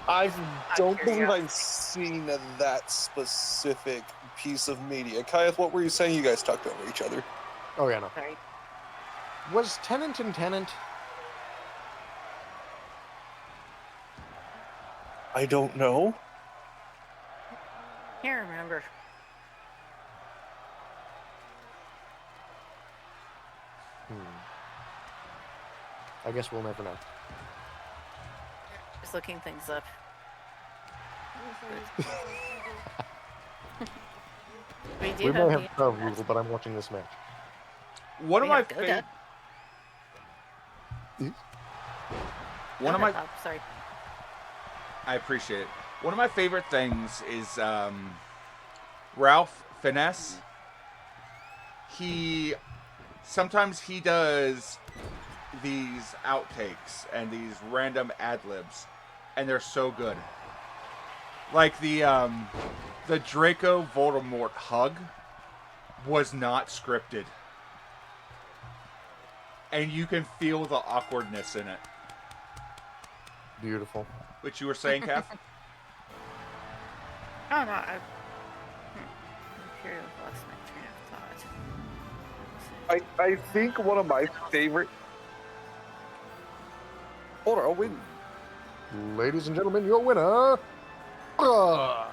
I don't believe curiosity. I've seen that specific piece of media. Kayeth, what were you saying? You guys talked over each other. Oh yeah, no. Sorry. Was Tennant in Tennant? I don't know. Can't remember. I guess we'll never know. Just looking things up. We do We may have have the a internet. rule, but I'm watching this match. One of We my have Dota. one of Go my ahead, Bob, sorry. I appreciate it. One of my favorite things is Ralph Finesse. He sometimes he does these outtakes and these random ad libs, and they're so good. Like the Draco Voldemort hug was not scripted, and you can feel the awkwardness in it. Beautiful. Which you were saying, Kath? Oh no, I'm curious. Lost my train of thought. I think one of my favorite. Hold on, I'll win. Ladies and gentlemen, your winner. No,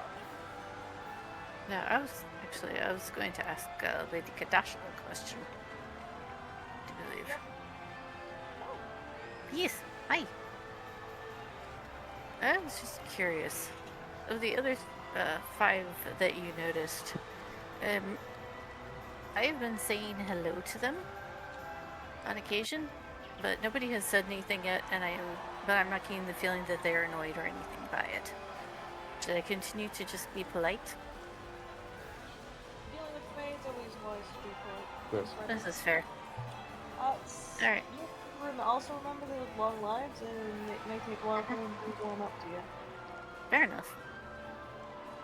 I was going to ask Lady Kadash a question. I believe. Yes, hi. I was just curious. Of the other 5 that you noticed, I've been saying hello to them on occasion, but nobody has said anything yet, but I'm not getting the feeling that they're annoyed or anything by it. Should I continue to just be polite? Dealing with Faye, it's always wise to be polite. Yes. This is fair. Alright. Also remember they live long lives, and it may take a while for them to warm up to you. Fair enough.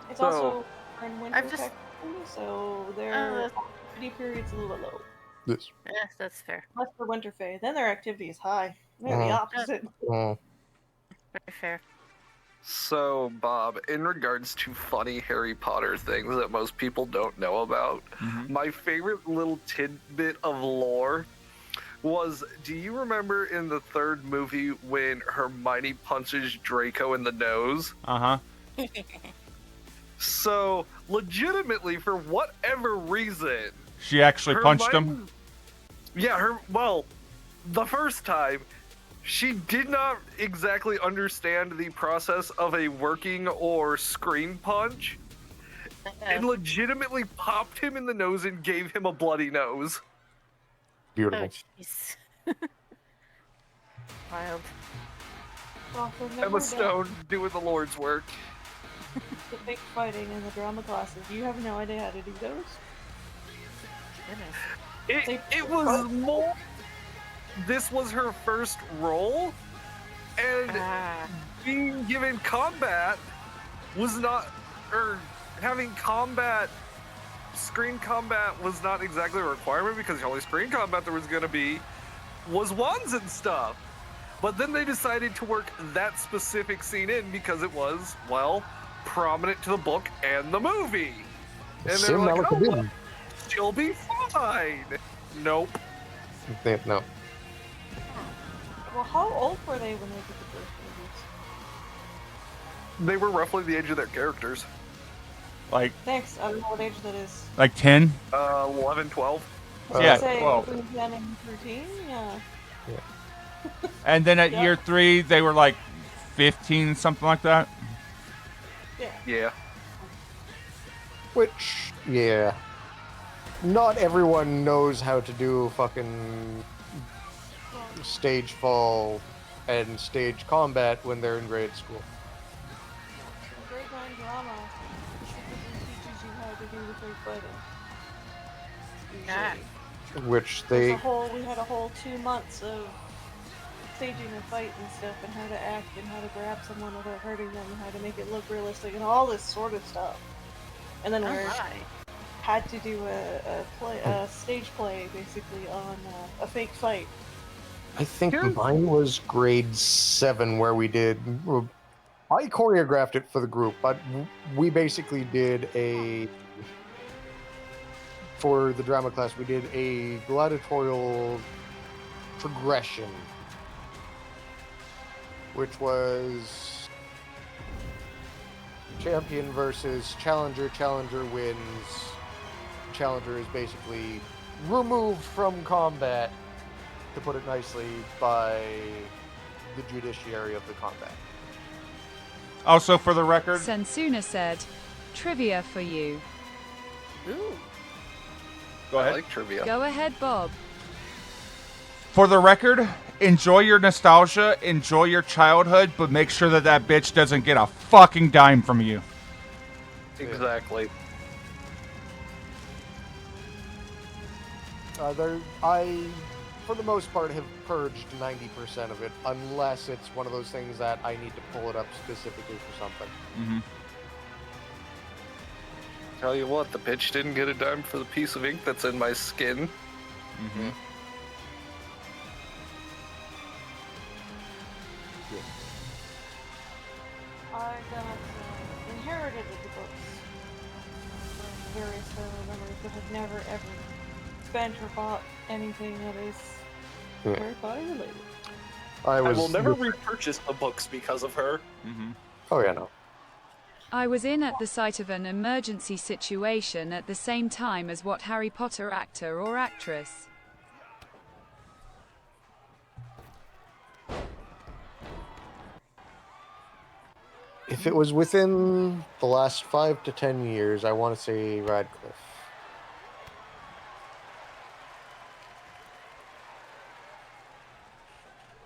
It's So, also in winter, I've just- technically, so their activity period's a little bit low. Yes. Yes, that's fair. Unless for winter Faye, then their activity is high. They're the opposite. Very fair. So, Bob, in regards to funny Harry Potter things that most people don't know about, my favorite little tidbit of lore was, do you remember in the 3rd movie when Hermione punches Draco in the nose? Uh-huh. So, legitimately, for whatever reason... She actually punched him? Yeah, the first time, she did not exactly understand the process of a working or screen punch, and legitimately popped him in the nose and gave him a bloody nose. Beautiful. Oh, jeez. Wild. Well, Emma Stone doing the Lord's work. The fake fighting in the drama classes. You have no idea how to do those. Goodness. It was more... This was her first role, and being given combat was not... Or having screen combat was not exactly a requirement, because the only screen combat there was going to be was wands and stuff. But then they decided to work that specific scene in because it was, well, prominent to the book and the movie. And they're like, oh, well, she'll be fine. Nope. No. Well, how old were they when they did the first movies? They were roughly the age of their characters. Like, Thanks. I don't know what age that is. like 10? 11, 12. Yeah, Say 12. 10 and 13? Yeah. And then at Yeah. year 3, they were like 15, something like that? Yeah. Which, yeah. Not everyone knows how to do fucking stage fall and stage combat when they're in grade school. Grade 9 drama teaches you how to do the fake fighting. Ah. Which We they... had a whole 2 months of staging a fight and stuff, and how to act, and how to grab someone without hurting them, and how to make it look realistic, and all this sort of stuff. And then we had to do a stage play, basically, on a fake fight. I think mine was grade 7 where we did... I choreographed it for the group, but we basically did for the drama class, we did a gladiatorial progression, which was champion versus challenger. Challenger wins. Challenger is basically removed from combat, to put it nicely, by the judiciary of the combat. Also, for the record, Sensuna said, trivia for you. Ooh. go I ahead. like trivia. Go ahead, Bob. For the record, enjoy your nostalgia, enjoy your childhood, but make sure that that bitch doesn't get a fucking dime from you. Exactly. I, for the most part, have purged 90% of it, unless it's one of those things that I need to pull it up specifically for something. Mm-hmm. Tell you what, the pitch didn't get a dime for the piece of ink that's in my skin. Mm-hmm. I got inherited the books from various family members, but have never ever spent or bought anything that is Harry Potter related. I will never repurchase the books because of her. Mm-hmm. Oh yeah, no. I was in at the site of an emergency situation at the same time as what Harry Potter actor or actress? If it was within the last 5 to 10 years, I want to say Radcliffe.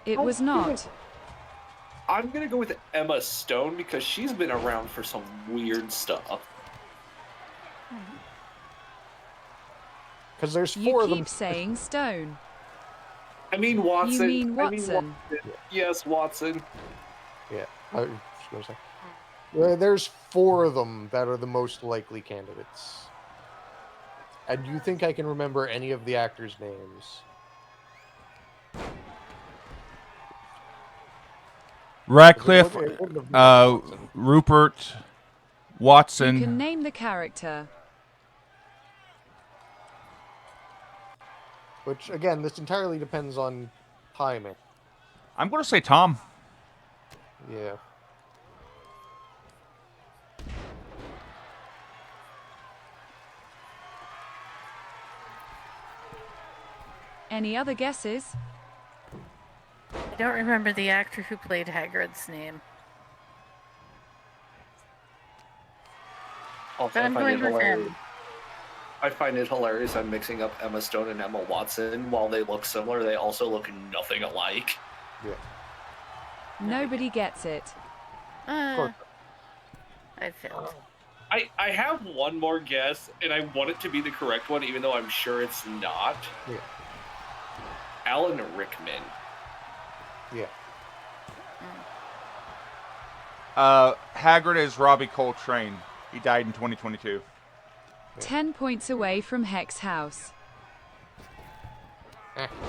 It was not. I'm gonna go with Emma Stone because she's been around for some weird stuff. Because there's You 4 of them. keep saying Stone. I mean Watson. You mean Watson? Yes, Watson. Yeah, I was going to say. There's 4 of them that are the most likely candidates. And do you think I can remember any of the actors' names? Radcliffe, It wouldn't have been Watson. Rupert, You Watson. can name the character. Which, again, this entirely depends on timing. I'm going to say Tom. Yeah. Any other guesses? I don't remember the actor who played Hagrid's name. Also, But I'm going with him. I find it hilarious I'm mixing up Emma Stone and Emma Watson. While they look similar, they also look nothing alike. Yeah. Nobody gets it. I failed. I have one more guess, and I want it to be the correct one, even though I'm sure it's not. Yeah. Alan Rickman. Yeah. Hagrid is Robbie Coltrane. He died in 2022. 10 points away from Hex House.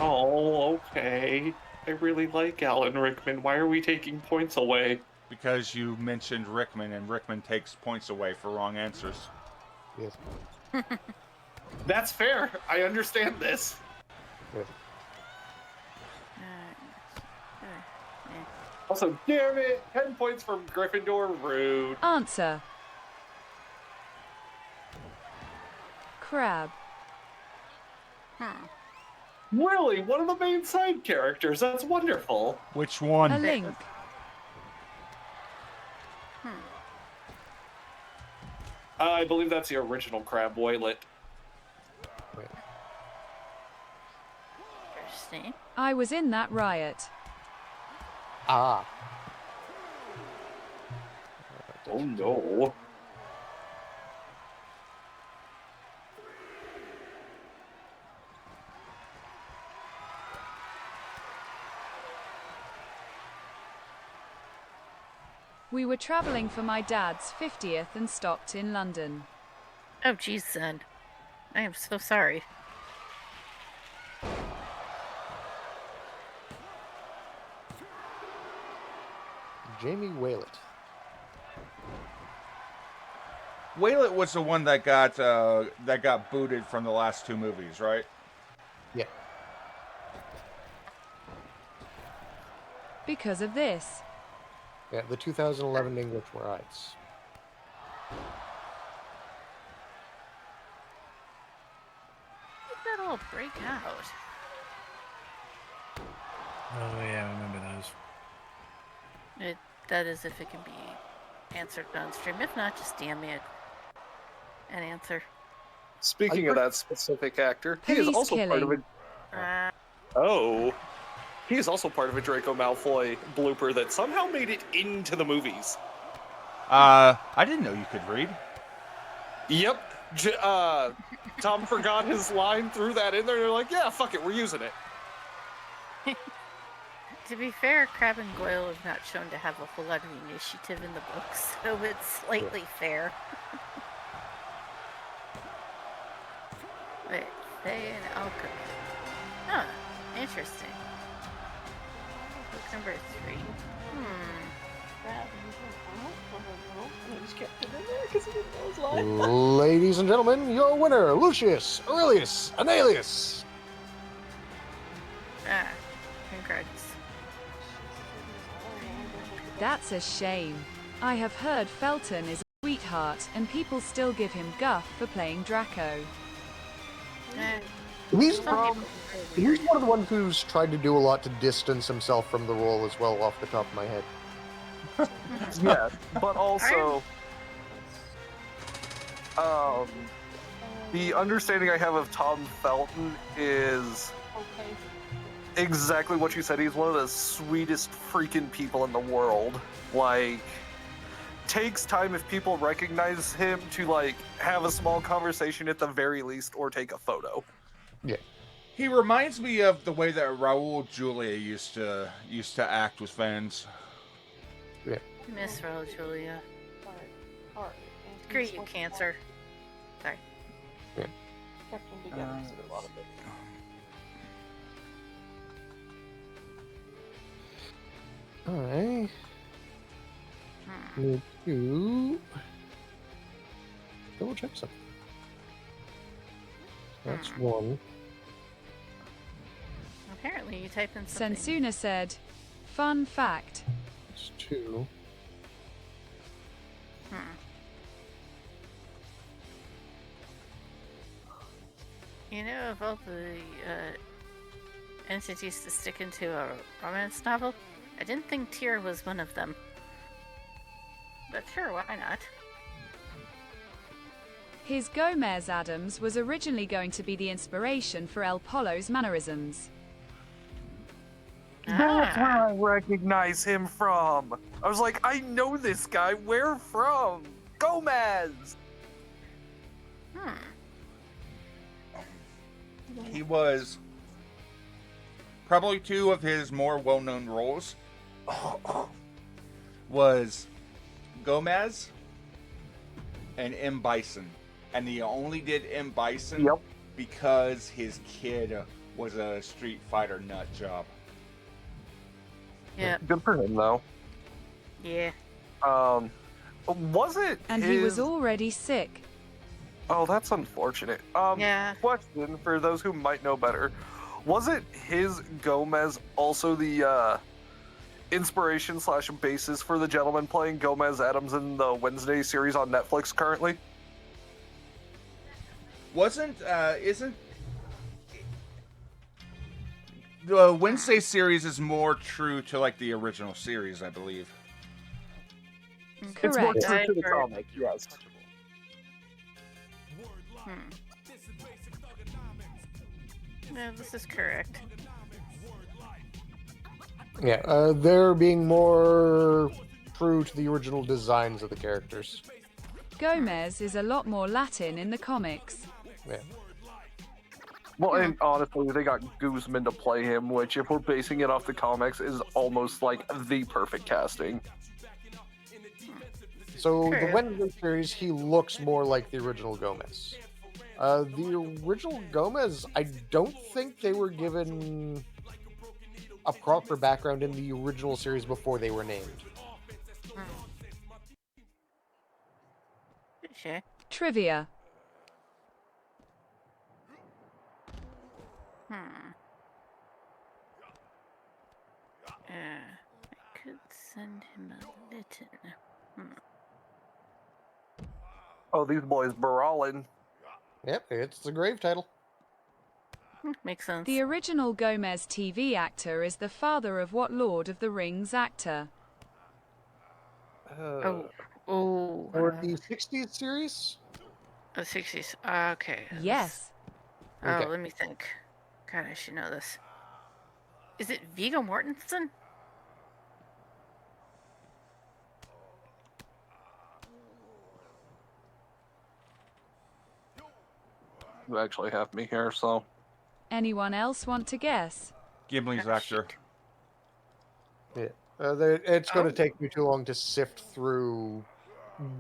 Oh, okay. I really like Alan Rickman. Why are we taking points away? Because you mentioned Rickman, and Rickman takes points away for wrong answers. Yes. That's fair. I understand this. Yeah. Also, damn it, 10 points from Gryffindor. Rude. Answer. Crab. Really? One of the main side characters. That's wonderful. Which one? A link. I believe that's the original Crab Boylet. Interesting. I was in that riot. Ah. Oh no. We were travelling for my dad's 50th and stopped in London. Oh, geez, son. I am so sorry. Jamie Waylett. Waylett was the one that got booted from the last 2 movies, right? Yeah. Because of this. Yeah, the 2011 English riots. How did that all break out? Oh yeah, I remember those. That is if it can be answered on stream. If not, just DM me an answer. Speaking of that specific actor, he is Police also part of killing. a... Oh. He is also part of a Draco Malfoy blooper that somehow made it into the movies. I didn't know you could read. Yep. Tom forgot his line, threw that in there, and they're like, yeah, fuck it, we're using it. To be fair, Crab and Goyle have not shown to have a whole lot of initiative in the books, so it's slightly fair. Wait, Faye and Alchemy. Huh, interesting. Book number 3. I just kept it in there because he didn't know his line. Ladies and gentlemen, your winner, Lucius Aurelius Analius. Ah, congrats. That's a shame. I have heard Felton is a sweetheart and people still give him guff for playing Draco. He's Some people are he's weird. one of the ones who's tried to do a lot to distance himself from the role as well, off the top of my head. Yeah, but also, the understanding I have of Tom Felton is Okay. exactly what you said. He's one of the sweetest freaking people in the world. Like, takes time if people recognize him to like have a small conversation at the very least, or take a photo. Yeah. He reminds me of the way that Raul Julia used to act with fans. Miss Raul Julia. Hard. Screw you, Cancer. Sorry. Kept them together through a lot of it. I need to double check something. That's one. Apparently, you type in something. Sensuna said, "Fun fact. That's two. You know, of all the entities to stick into a romance novel, I didn't think Tyr was one of them. But sure, why not? His Gomez Adams was originally going to be the inspiration for El Polo's mannerisms." That's where I recognize him from. I was like, I know this guy. Where from? Gomez. He was probably two of his more well-known roles was Gomez and M. Bison. And he only did M. Bison because his kid was a Street Fighter nut job. Yeah. Good for him, though. Yeah. Was it And his... he was already sick. Oh, that's unfortunate. Yeah. Question for those who might know better. Was it his Gomez also the inspiration / basis for the gentleman playing Gomez Adams in the Wednesday series on Netflix currently? Isn't the Wednesday series is more true to like the original series, I believe. It's more Correct. true to the I've heard- comic, yes. No, this is correct. Yeah, they're being more true to the original designs of the characters. Gomez is a lot more Latin in the comics. Yeah. Well, and honestly, they got Guzman to play him, which, if we're basing it off the comics, is almost like the perfect casting. So the True. Wednesday series, he looks more like the original Gomez. The original Gomez, I don't think they were given a proper background in the original series before they were named. Sure. Trivia. I could send him a Litten. Oh, these boys brawling. Yep, it's the grave title. Makes sense. The original Gomez TV actor is the father of what Lord of the Rings actor? Oh. Or the 60s series? The 60s. Okay. Yes. Oh, Okay. let me think. God, I should know this. Is it Viggo Mortensen? You actually have me here, so. Anyone else want to guess? Gimli's Oh, actor. Yeah. It's going to Oh. take me too long to sift through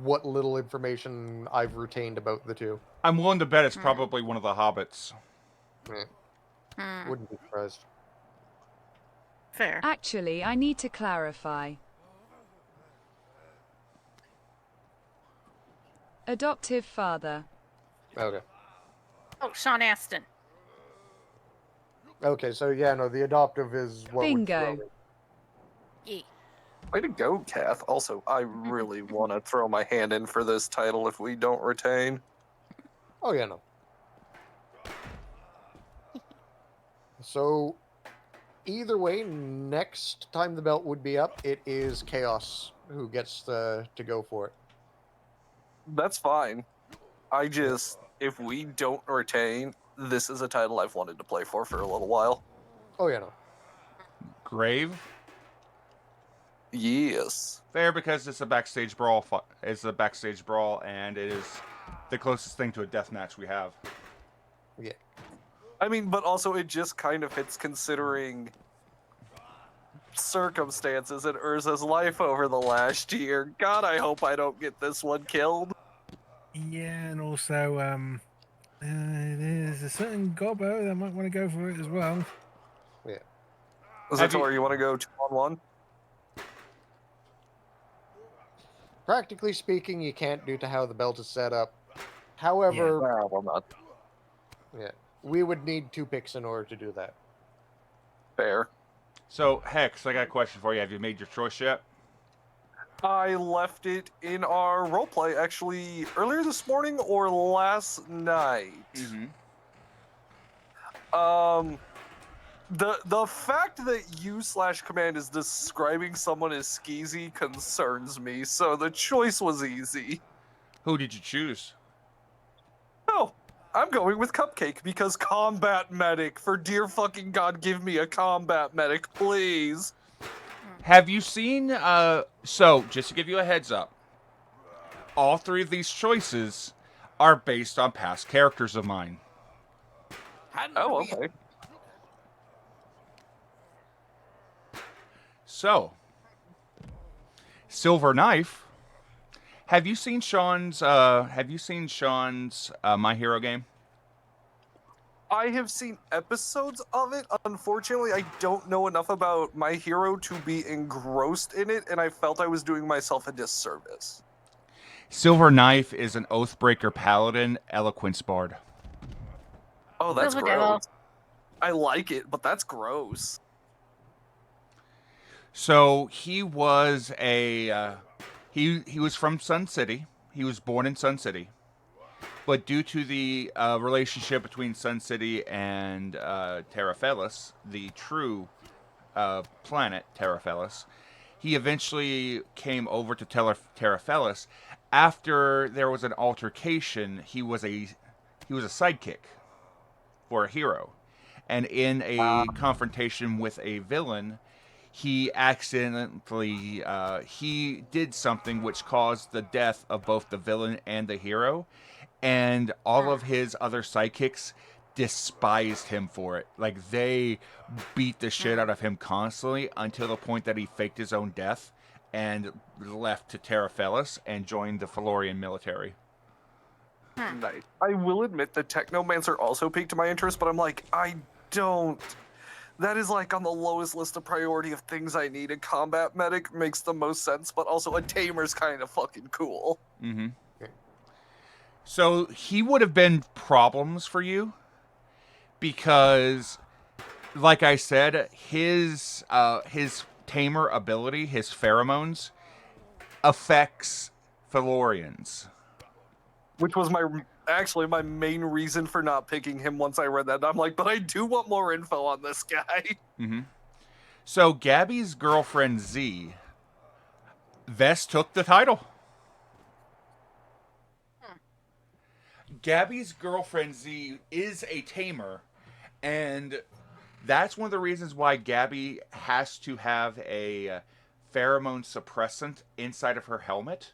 what little information I've retained about the two. I'm willing to bet it's Hmm. probably one of the hobbits. Wouldn't be surprised. Fair. Actually, I need to clarify. Adoptive father. Okay. Oh, Sean Astin. Okay, so yeah, no, the adoptive is what would Bingo. throw me. Yee. Way to go, Kath. Also, I really want to throw my hand in for this title if we don't retain. Oh yeah, no. So, either way, next time the belt would be up, it is Chaos who gets to go for it. That's fine. I just, if we don't retain, this is a title I've wanted to play for a little while. Oh yeah, no. Grave? Yes. Fair, because it's a backstage brawl. It's a backstage brawl, and it is the closest thing to a death match we have. Yeah. I mean, but also it just kind of fits considering circumstances in Urza's life over the last year. God, I hope I don't get this one killed. Yeah, and also, there's a certain gobbo that might want to go for it as well. Yeah. Zator, you want to go 2-on-1? Practically speaking, you can't due to how the belt is set up. However, Well, not yeah, we would need 2 picks in order to do that. fair. So, Hex, I got a question for you. Have you made your choice yet? I left it in our roleplay actually earlier this morning or last night. Mm-hmm. The fact that you/command is describing someone as skeezy concerns me, so the choice was easy. Who did you choose? Oh, I'm going with Cupcake because combat medic. For dear fucking God, give me a combat medic, please. Have you seen, so, just to give you a heads up, all 3 of these choices are based on past characters of mine. Oh, okay. So, Silver Knife. Have you seen Sean's My Hero game? I have seen episodes of it. Unfortunately, I don't know enough about My Hero to be engrossed in it, and I felt I was doing myself a disservice. Silver Knife is an Oathbreaker Paladin Eloquence Bard. Oh, that's Silver Devil. gross. I like it, but that's gross. So he was he was from Sun City. He was born in Sun City, but due to the relationship between Sun City and Terrafelis, the true planet Terrafelis, he eventually came over to Terrafelis. After there was an altercation, he was a sidekick for a hero, and in a confrontation with a villain, he accidentally he did something which caused the death of both the villain and the hero, and all of his other sidekicks despised him for it. Like, they beat the shit out of him constantly until the point that he faked his own death and left to Terrafelis and joined the Felorian military. Nice. I will admit the Technomancer also piqued my interest, but I'm like, I don't. That is like on the lowest list of priority of things I need. A combat medic makes the most sense, but also a tamer's kind of fucking cool. Mm-hmm. So he would have been problems for you because, like I said, his tamer ability, his pheromones, affects Felorians. Which was actually my main reason for not picking him once I read that. I'm like, but I do want more info on this guy. Mm-hmm. So Gabby's girlfriend Z, Vess took the title. Gabby's girlfriend Z is a tamer, and that's one of the reasons why Gabby has to have a pheromone suppressant inside of her helmet,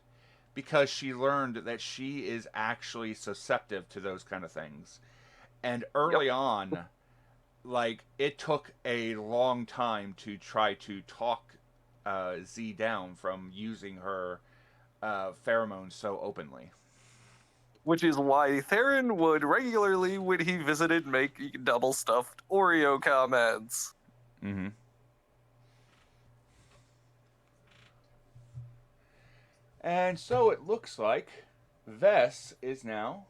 because she learned that she is actually susceptible to those kind of things. And early on, like, it took a long time to try to talk Z down from using her pheromones so openly. Which is why Theron would regularly, when he visited, make double stuffed Oreo comments. Mm-hmm. And so it looks like Vess is now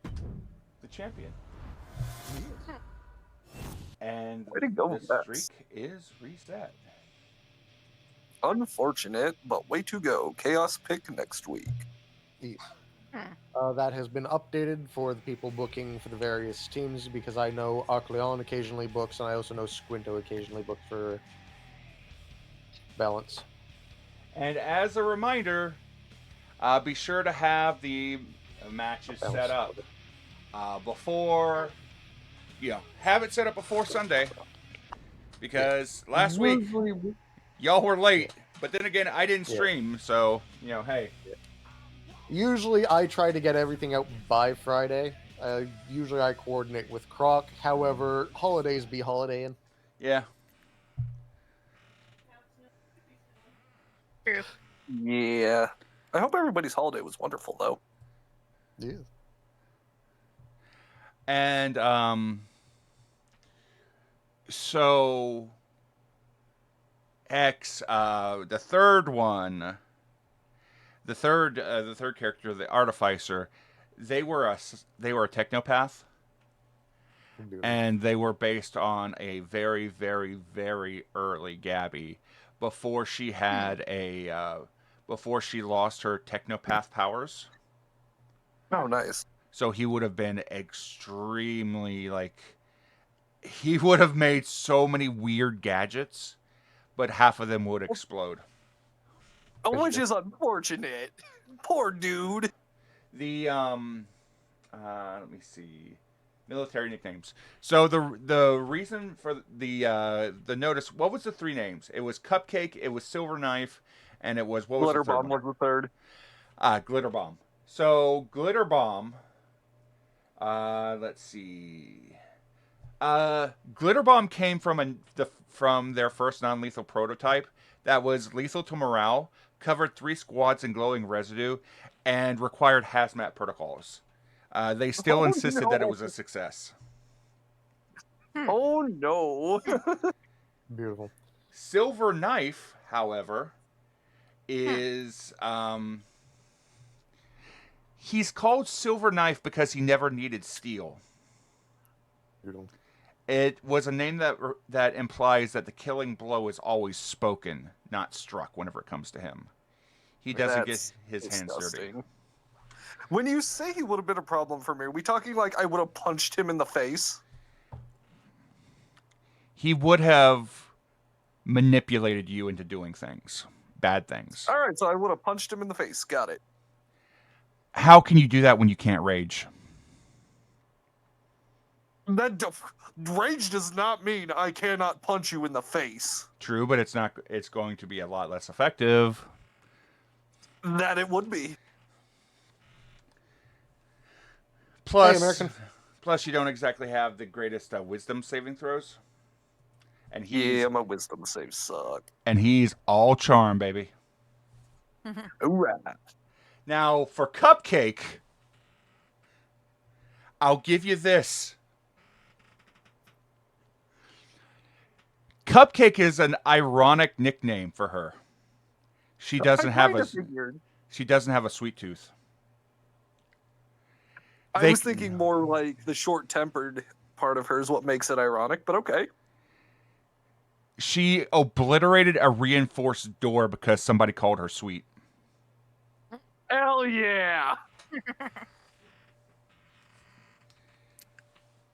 the champion. And Way to go, the Vess. streak is reset. Unfortunate, but way to go. Chaos pick next week. Yes. That has been updated for the people booking for the various teams, because I know Arcleon occasionally books, and I also know Squinto occasionally books for balance. And as a reminder, be sure to have the matches set up before, have it set up before Sunday. Because last week, y'all were late. But then again, I didn't stream, so, hey. Usually I try to get everything out by Friday. Usually I coordinate with Croc. However, holidays be holidaying. Yeah. True. Yeah. I hope everybody's holiday was wonderful, though. Yeah. And, so, the third one, the third character, the Artificer, they were a technopath, and they were based on a very, very, very early Gabby before she had before she lost her technopath powers. Oh, nice. So he would have been extremely, he would have made so many weird gadgets, but half of them would explode. Which is unfortunate. Poor dude. The let me see, military nicknames. So the reason for the notice, what was the three names? It was Cupcake, it was Silver Knife, and it was, what was Glitter the third Bomb one? was the third. Glitter Bomb. So Glitter Bomb. Let's see. Glitter Bomb came from their first non-lethal prototype that was lethal to morale, covered 3 squads in glowing residue, and required hazmat protocols. They still insisted that it was a success. Oh no. Beautiful. Silver Knife, however, is he's called Silver Knife because he never needed steel. Beautiful. It was a name that implies that the killing blow is always spoken, not struck whenever it comes to him. He doesn't get his hands dirty. When you say he would have been a problem for me, are we talking like I would have punched him in the face? He would have manipulated you into doing things. Bad things. Alright, so I would have punched him in the face. Got it. How can you do that when you can't rage? Rage does not mean I cannot punch you in the face. True, but it's going to be a lot less effective. That it would be. Plus, you don't exactly have the greatest wisdom saving throws. And my wisdom saves suck. And he's all charm, baby. Alright. Now, for Cupcake, I'll give you this. Cupcake is an ironic nickname for her. She doesn't have a sweet tooth. I was thinking more like the short-tempered part of her is what makes it ironic, but okay. She obliterated a reinforced door because somebody called her sweet. Hell yeah!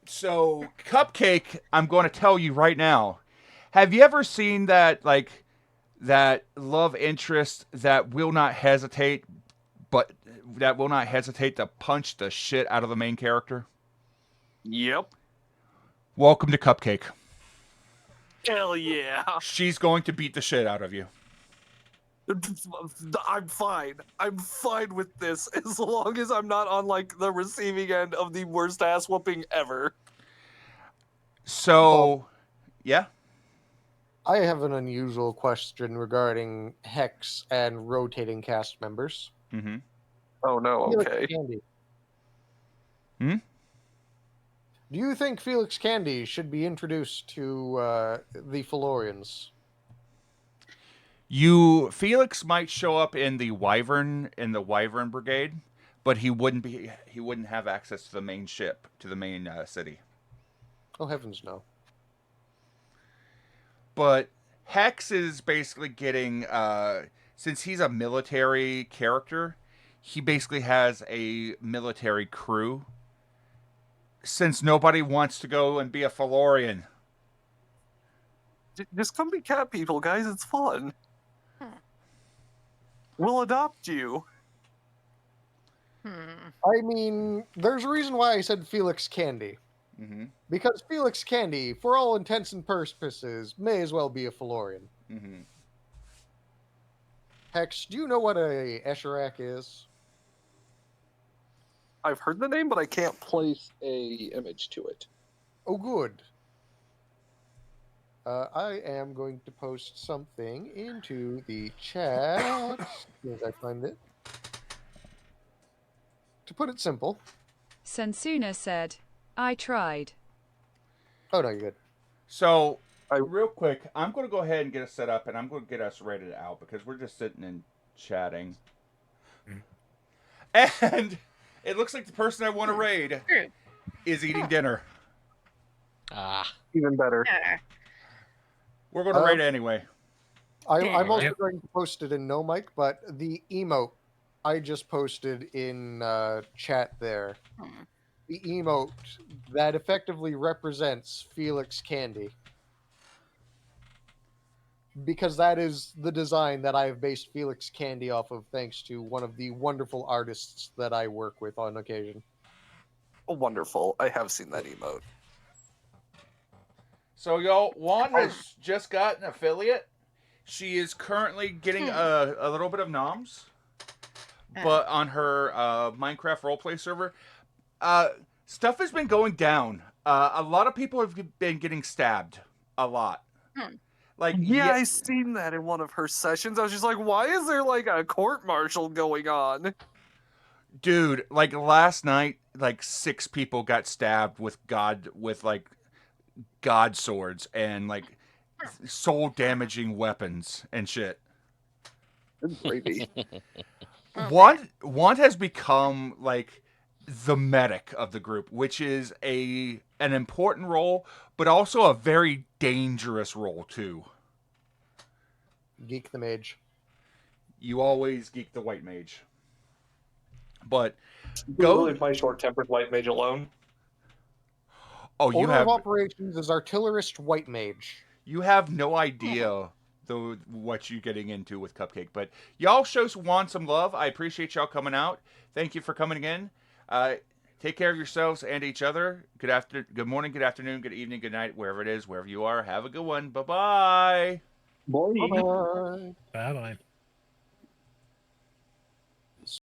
So, Cupcake, I'm going to tell you right now. Have you ever seen that love interest that will not hesitate to punch the shit out of the main character? Yep. Welcome to Cupcake. Hell yeah. She's going to beat the shit out of you. I'm fine. I'm fine with this as long as I'm not on like the receiving end of the worst ass whooping ever. So, yeah. I have an unusual question regarding Hex and rotating cast members. Mm-hmm. Oh no, Felix okay. Candy. Hmm? Do you think Felix Candy should be introduced to the Felorians? Felix might show up in the Wyvern Brigade, but he wouldn't have access to the main ship, to the main city. Oh heavens no. But Hex is basically getting since he's a military character, he basically has a military crew. Since nobody wants to go and be a Felorian. Just come be cat people, guys. It's fun. Hmm. We'll adopt you. I mean, there's a reason why I said Felix Candy. Mm-hmm. Because Felix Candy, for all intents and purposes, may as well be a Felorian. Mm-hmm. Hex, do you know what a Esherak is? I've heard the name, but I can't place a image to it. Oh, good. I am going to post something into the chat as soon as I find it. To put it simple. Sansuna said, I tried. Oh, no, you're good. So, real quick, I'm going to go ahead and get us set up, and I'm going to get us rated out because we're just sitting and chatting. And it looks like the person I want to raid is eating dinner. Even better. Yeah. We're going to raid it anyway. I'm also Yep. going to post it in No Mic, but the emote I just posted in chat there. The emote that effectively represents Felix Candy. Because that is the design that I have based Felix Candy off of, thanks to one of the wonderful artists that I work with on occasion. Oh, wonderful. I have seen that emote. So, y'all, Juan has just got an affiliate. She is currently getting a little bit of noms, but on her Minecraft roleplay server, stuff has been going down. A lot of people have been getting stabbed. A lot. Like, Yeah, I seen that in one of her sessions. I was just like, why is there like a court martial going on? dude, like last night, like 6 people got stabbed with god swords and like soul damaging weapons and shit. Gravy. Want has become like the medic of the group, which is an important role, but also a very dangerous role too. Geek the Mage. You always geek the white mage. But Go leave my short-tempered white mage alone. Oh, you Order have of Operations is Artillerist White Mage. You have no idea though what you're getting into with Cupcake, but y'all show Juan some love. I appreciate y'all coming out. Thank you for coming in. Take care of yourselves and each other. Good morning, good afternoon, good evening, good night, wherever it is, wherever you are. Have a good one. Bye-bye. Boy. Bye-bye. Bye bye.